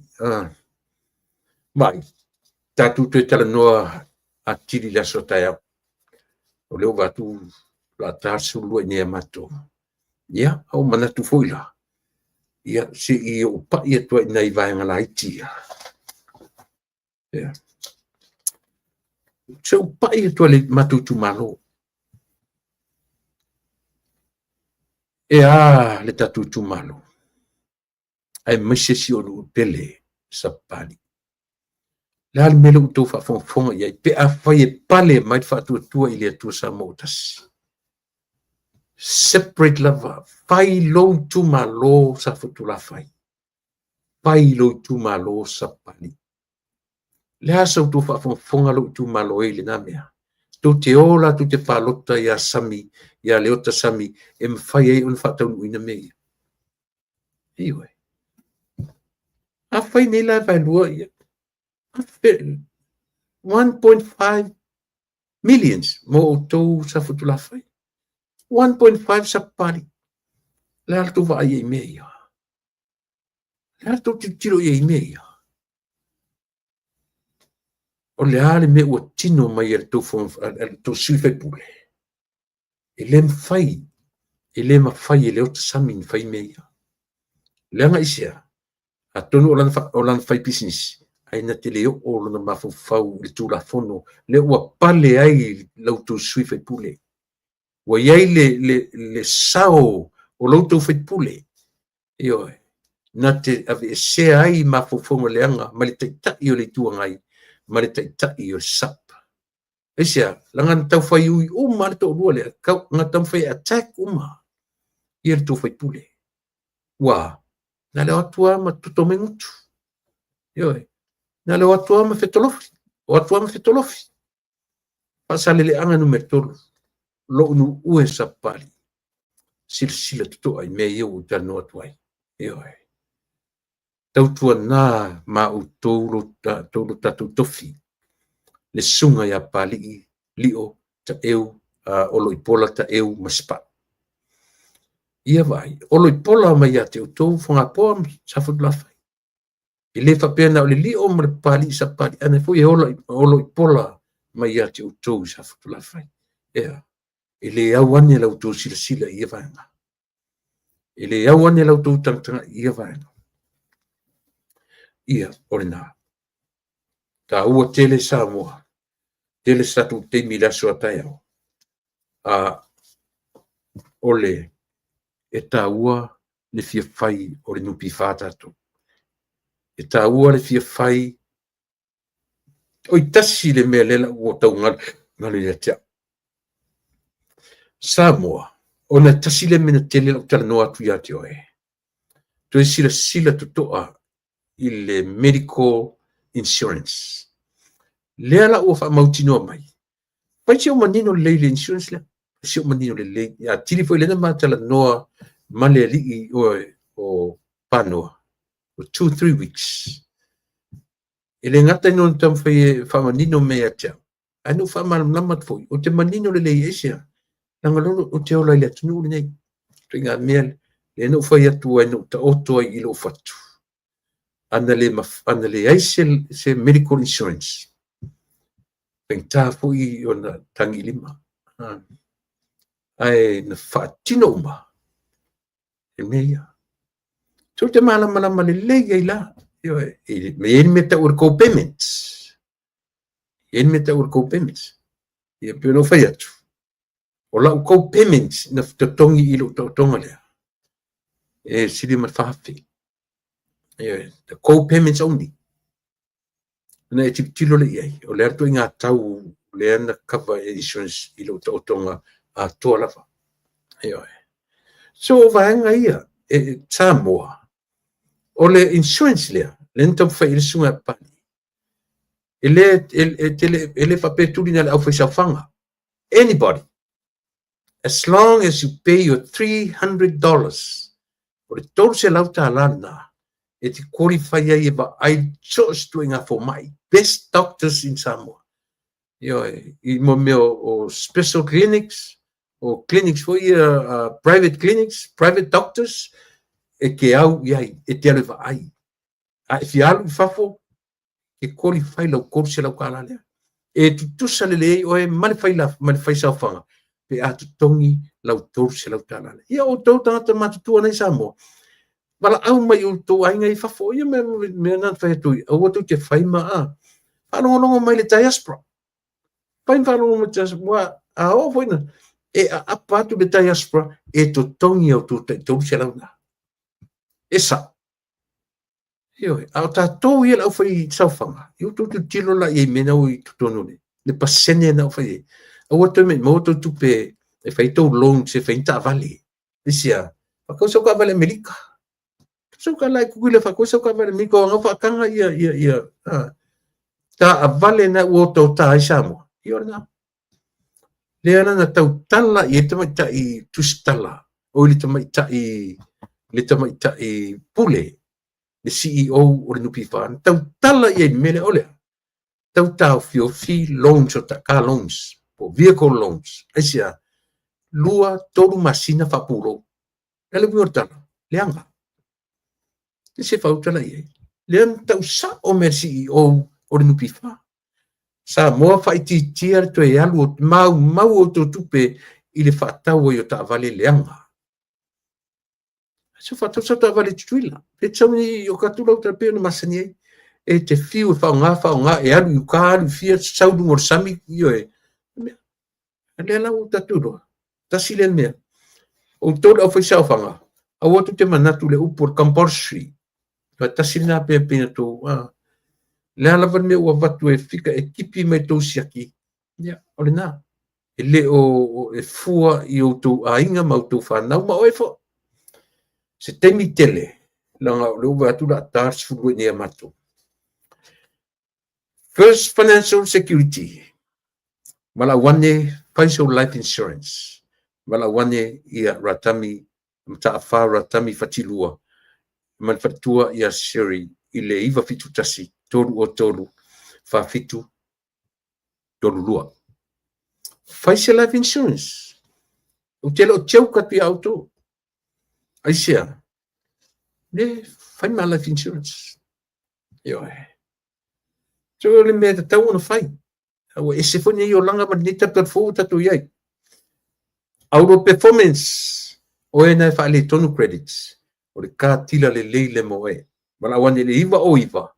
Mai. Tatu te tala noa a tiri la sotaya. O leo watu la tasu lua ni amato. Ia, au manatu foila. Ia, si i o pa ia tua ina i vaenga la itia. Ia. Se o pa ia tua le matutu malo. E le tatutu malo. Ai mesesi o lu pele sapali. Le al mele uto fa fonga ia pe a fai pale mai fa tua i le tua Samoa. Separate lava, fai lo tu malo sa futula fai. Fai lo tu malo sa pali. Le asa tu fa fonga lo tu malo e le namea. Tu te ola, tu te palota ia sami, ia leota sami, e mfai e un fa tau ina mea. Iwe. A fai nila vai lua ia. 1.5 millions mo to sa futula fai. 1.5 sa pali. Le alto va ai mea. Le alto te tiro ai mea. O le ale me ua tino mai e to silfe pule. E le mfai. E le mafai e le ota samin fai mea. Le anga isia. A tonu o lan fai business. Aina te leo o lana mafufau le tula fono. Le ua pale ai lau to silfe pule. Wa iai le sao o lau fai pule. Ioe. Na te ave se ai mafufonga le anga. Ma le taitai o le tuangai. Ma le taitai o le sap. Esia, langan tau fai ui uma le tau rua le. Kau ngatau fai attack uma. Ia le tau fai pule. Wa. Na le atua ma tuto mengutu. Ioe. Na le atua ma fetolofi. O atua ma fetolofi. Pasale le anga numer tolu. Lo nu ue sapali. Sila tuto ai mea iau tanu atuai. Ioe. Tau tua nā ma u tōro tatu tofi. Le sunga ia pali lio ta eu olo ipola ta eu maspa. Ia vai. Olo ipola mai ia te o tō whanga poa safut lafai. I le whapena o le lio ma le pali sa pali. Ane fui e olo ipola mai ia te o tō safut lafai. Ia. I le au ane lau tō sila ia vaenga. I le au ane lau tō tangtanga ia vaenga. Ia, ore nā. Ta ua tele Samoa. Tele statu te milaso a tai au. Ole, e ta ua le fia fai o le nupi fātato. E tā ua le fia fai o i tasi le mea lela ua tau ngale le tia. Samoa, o na tasi le mena tele lau tala noa atu ia te oe. To e sila tutoa i le medical insurance. Lea la ua wha mautinoa mai. Pai si o manino le le insurance lea. Si o manino le. Ya tili fo i lena maa tala noa male li o panoa. O 2-3 weeks. Ele ngata ino tam fa manino mea tia. Anu fa malamat foi. O te manino le le esia. Nanga lolo o te ola i le atunu le nei. To inga mea le no fa atu ai no ta oto ai ilo fatu. Ana le ai se medical insurance. Pengta foi ona tangi lima. Ai na fatino uma. E mea. So te malama le le la. Me meta ur co-payments. Meta ur co-payments. Ia pe no fai atu. O la co-payments na tongi ilo tonga lea. E sili ma fafi. The co-payments only. Na e tilo le iai. O le arto inga tau le ana cover insurance ilo tonga a toa lafa. So vaenga ia. Samoa. O le insurance lea. Le ntam fai le sunga pani. Ele fa petuli na le au fai safanga. Anybody. As long as you pay your $300, or the total lau ta lana, it qualify ye ba I chose to inga for my best doctors in Samoa. I mo me o special clinics, or clinics for private clinics, private doctors, e ke au yai e te alu ai. If you alu fafo, e qualify lau kurse lau kala lea. E tutusa lele o e malifai sa fanga. Pe atu tongi lau torse lau tālale. Ia o tau tangata matutua nei Samoa. Wala au mai o tau ainga i whafo. Ia mea nan whai atui. Au atu te whai maa. Whanongonongo mai le diaspora. Whain whanongongo mai diaspora. A o whaina. E a apatu le diaspora. E to tongi au torse lau na. E sa. Ioi. Au tātou ia lau whai sauwhanga. Iu tu tilo la i mena o i tutonu ne. Le pasene na o whai. O to me mo to tupe e fai to long se fai ta vale isia fa ko so ka vale Amerika so ka lai ku le fa ko so ka vale mi ko nga fa kanga ia ta vale na o to ta Samoa io na le ana na tau tala i te mai ta i tustala o le te mai ta i pule le CEO o le nupi fa tau tala i mele ole tau tau fi loans o ta ka loans vehicle loans. Asia, lua toru masina fapuro. Ele buortana, leanga. Se fautana ye. Lean tau sa o merci o nupi fa. Sa moa fa iti tiar to e alu mau o to tupe ile fa tau yo ta vale leanga. Se fa tau sa ta vale tuila. Pe tsauni yo katula uta pe no masani e te fiu fa nga e alu yuka fia saudu ngor sami yo e. Le la o taturo tasi le mea o todo o foi saufanga a o te manatu le upor compulsory pa tasi na pe to le ala van me o vatu e fika ekipi mai to siaki ya ole na ele o e fua i o to ainga mau to fa na ma o e fo se temi tele langa le vatu la tars fu ni amato first financial security mala wane Faisal life insurance. Wala wane ia ratami mta afa ratami fatilua. Man fatua ia siri ile iva fitu tasi toru o toru fa fitu toru lua. Faisal life insurance. Utelo teu katu auto. Aisia. Le faima life insurance. Yo. So le me ta una fai. Awa ese fone yo langa manita per fo tatu yai. Auto performance o ena fa le tonu credits. O le ka tila le leile mo e. Wala wane le iwa o iwa.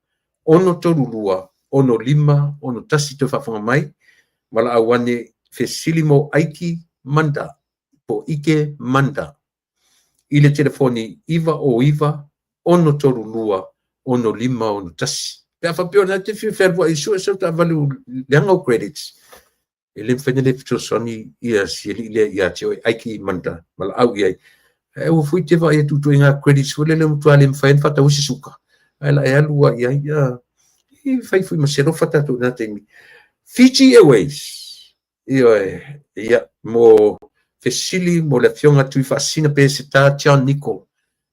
Ono toru lua, ono lima, ono tasi to fa mai. Wala awane fe silimo aiki manda. Po ike manda. i le telefoni iva o iva, ono toru lua, ono lima, ono tasi. Pea whapio na te whiwherwa i sua sa ta valu leanga o credits. E le whenele fitosoni ia sieli le ia te oi aiki manda, mala au iai. E o fui te vai e tutu inga credits, wale le mutua le mwhaen whata usi suka. Aila e alua iai, i whai fui masero whata tu na teimi. Fiji Airways, ia mo fesili mo le fionga tui whaasina pe se tā John Nico,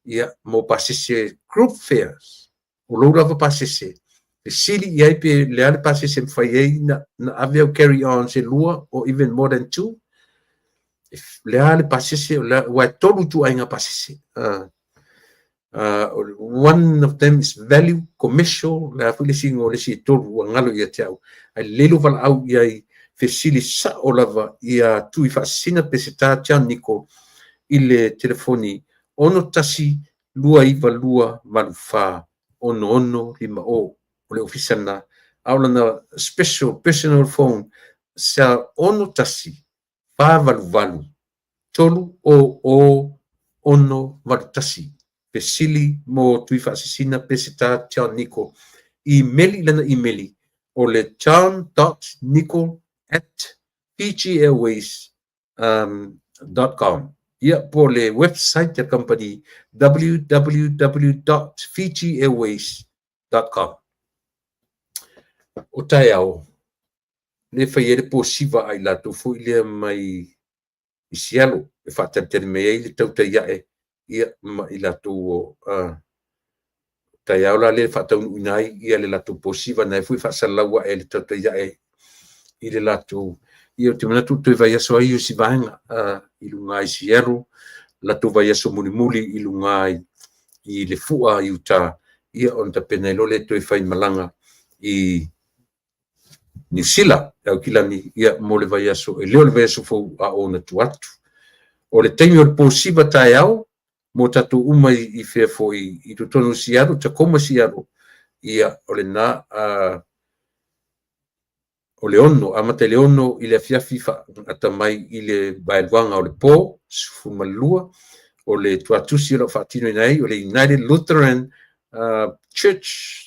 ia mo pasese group fares, o lourava pasese. Fesili iai pe le ale pasese mwhai ei na aveo carry on se lua or even more than 2. Le ale pasese, wa tolu tu ainga pasese. One of them is value commercial, le afu le singo le si tolu ngalo ia te au. Ai lelo vala au iai fesili sa o lava ia tui whaasina pe se tā John Nico i le telefoni ono tasi lua iva lua malu wha ono lima o le ofisana aulana special personal phone sa ono tasi wha valu tolu o ono malu tasi pesili mo tui whaasina pe se tā John Nico i meli lana i meli o le john.nico@fijiairways.com. Ia po le website ya company www.fijiairways.com. O tai au, le whai ere po siva ai lato fo ilia mai i sialo, e whaatantene me ei le tauta iae, ia ma i lato o tai au la le whaataunu unai, ia le lato po siva, na e fui whaasalaua e le tauta iae, i le lato, ia te manatu tui vai aso ai o si vaenga, i lunga i siero, lato vai aso muli i lunga i le fua i uta, ia on ta pena lole tui whai malanga i New Zealand, au kilani ia mo le vai aso, e leo le vai aso fau a o na tuatu. O le taimi o le pōsiva tae au, mo tatu uma i whea fo i tutonu siaro, ta koma siaro, ia o le na, o le ono, amata le ono i le fiafifa ata mai i le baelwanga o le pō, sufu malua, o le tuatusi o le whaatino inai, o le United Lutheran Church,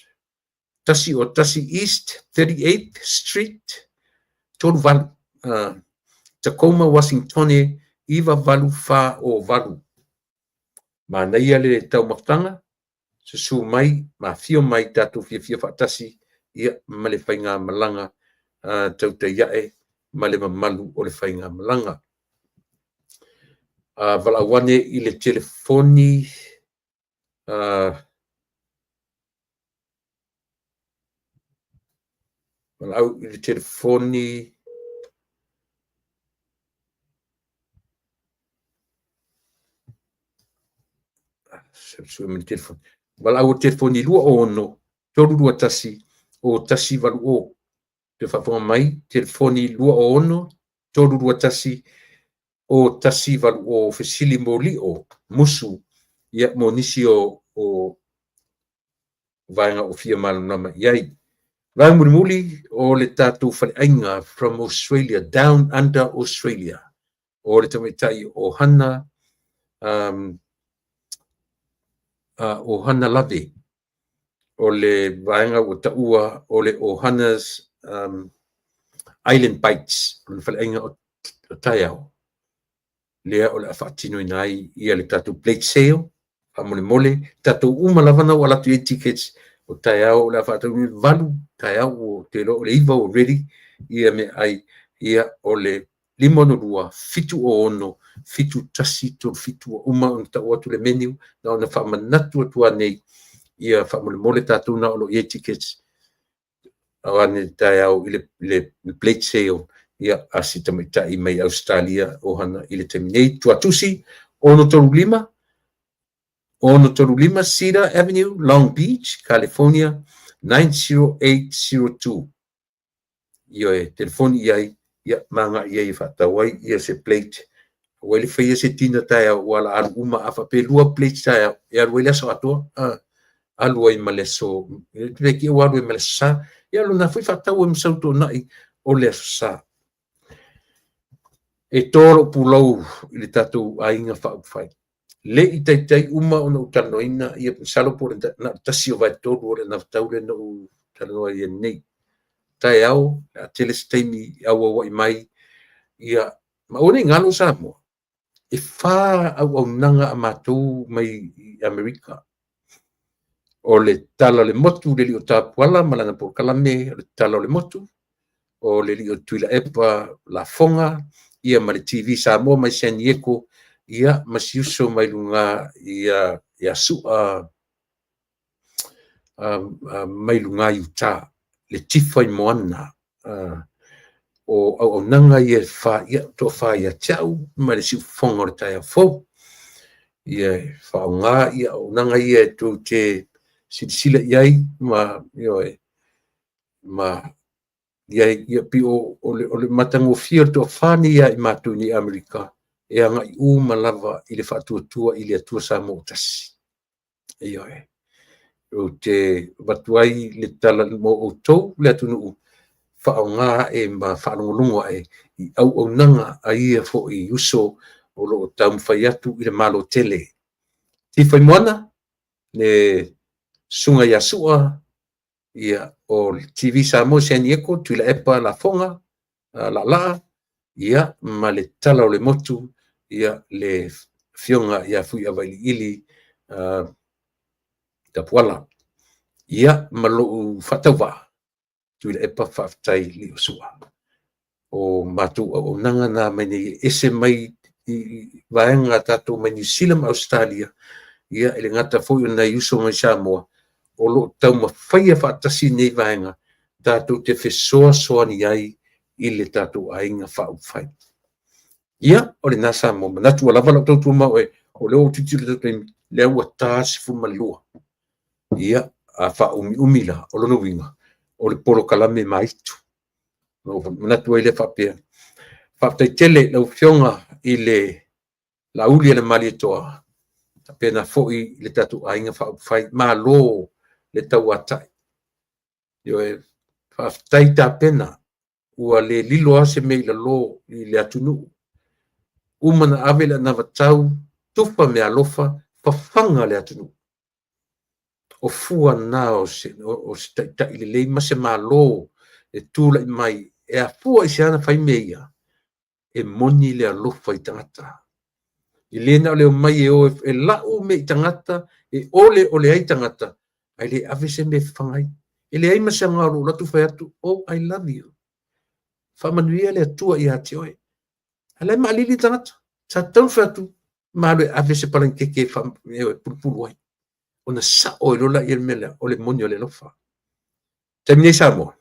Tasi o Tasi East 38th Street, tolu valu, Tacoma, Washington, iwa valu wha o valu. Ma naia le tau maftanga, susu mai, ma fio mai tatu fia whaatasi, ia ma le whainga malanga, tau te iae, ma le mamalu o le whainga malanga. Vala wane i le telefoni, au i le telefoni wala au telefoni lua o ono tolu lua tasi o tasi valu o te whaponga mai telefoni lua o ono tolu lua tasi o tasi valu o fesili moli o musu ia mo nisi o vaenga o fia malunama iai. Rai muli o le tātou whaleainga from Australia, down under Australia. O le tamitai o hana lave. O le vaenga o taua o le o hana's Island Bites. O le whaleainga o taiao. Lea o le awhaatino inai ia le tātou plate sale. Hamone mole. Tātou umalavana o alatu e tickets. O taiao la whaatau valu taiao o te lo o le iwa o ready ia me ai ia o le limonurua fitu o ono fitu tasi to fitu o uma on ta o le menu na ona whamanatu atua nei ia whamole mole tātou na o lo e tickets awane taiao i le plate sale ia asita mai tai mai Australia o hana i le terminate tuatusi ono toru lima Cedar Avenue, Long Beach, California, 90802. Ia e telefoni iai, ia manga iai whatawai, ia se plate. Wale whaia se tina taia wala alu uma awha pe lua plate taia. Ia alu leso atua, alu ai maleso. Peki o alu ai maleso sa. Ia alu na fui whatawa msauto nai o leso sa. E toro pulau ili tatu ainga whaupwhai. le i taitai uma ona utanoina ia salo por na tasio vai todo ora na taule no tano ia nei tai au a telestemi au mai ia ma ona ngalo sa mo e fa au nanga amatu mai Amerika o le tala le motu le li o tapuala malanga por kalame le tala le motu o le li o tuila epa la fonga ia ma le TV sa mo mai senieko ia masiuso mai lunga ia sua mai lunga yuta le tifai moana o nanga ia fa ia to fa ia chau mai le si fonga o tai fo ia fa nga ia o nanga ia to te sila iai ma ia pio o le matango fia to fani ia i matu ni Amerika e anga i malava i le fatuatua i le atua sa mo tasi o te watuai le tala mo o tau le atunu whaonga e ma whanongolunga i au nanga a ia fo i uso o lo taum whai atu i le malo tele. Ti whai moana ne sunga yasua ia o TV Samoa Senieko tuila epa la fonga la ia ma le tala o le motu ia le fionga ia fui availi ili tapuala ia ma lo fatawa tuila epa whaftai li o sua o matu o nanga na meni ese mai i vaenga tato mai New Zealand Australia ia ele ngata foi na yuso mai Samoa o lo tau ma whaia whaatasi nei vaenga tato te whesoa soa ni ai i le tato ainga whau whai. Ia, o le nasa mo manatu alava la tautu mau o leo titile tato lea ua tāsi fumalua. Ia, a wha umila o lono winga o le polo kalame maitu. Manatu ai le whapea. Whaptai tele lau fionga i le la uli le mali toa. Pena foi le tato ainga whau whai ma lo le tau atai. Yo e whaftai ta pena ua le lilo ase mei la lo i le atunu. Umana avela na vatau tufa me alofa whawhanga le atunu. O fua na o se ta i le leima se ma lo e tūla i mai e a fua i se ana whai meia e moni le alofa i tangata. I lena o leo mai e o e lau me i tangata e ole o le ai tangata ai le ave se me whangai. E le ai masa ngaro latu whai atu, oh I love you. Whamanuia le atua i ati oe. Alai maalili tangata. Sa tau whai atu malu e ave se palang keke pulpulu ai. Ona sa o lola i mele o le moni o le lofa. Tamine Samoa.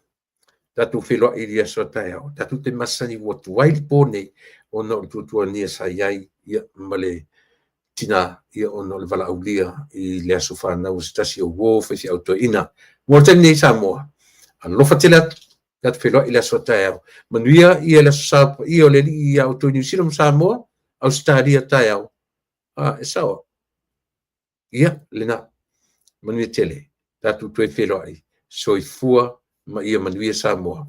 Tatu whiloa i ria soa tai au. Tatu te masani watu waili pōnei o na o tuatua nia sa iai ia male tina ia ono le vala aulia i le aso whanau stasi o wofe si auto ina. Mua tamine Samoa. Alofa tele atu. Tatu whiloa i le aso tai au. Manuia i le aso sapa i o le li i auto New Zealand Samoa. Australia tai au. E sawa. Ia lena. Manuia tele. Tatu tue whiloa i. Soifua ma ia manuia Samoa.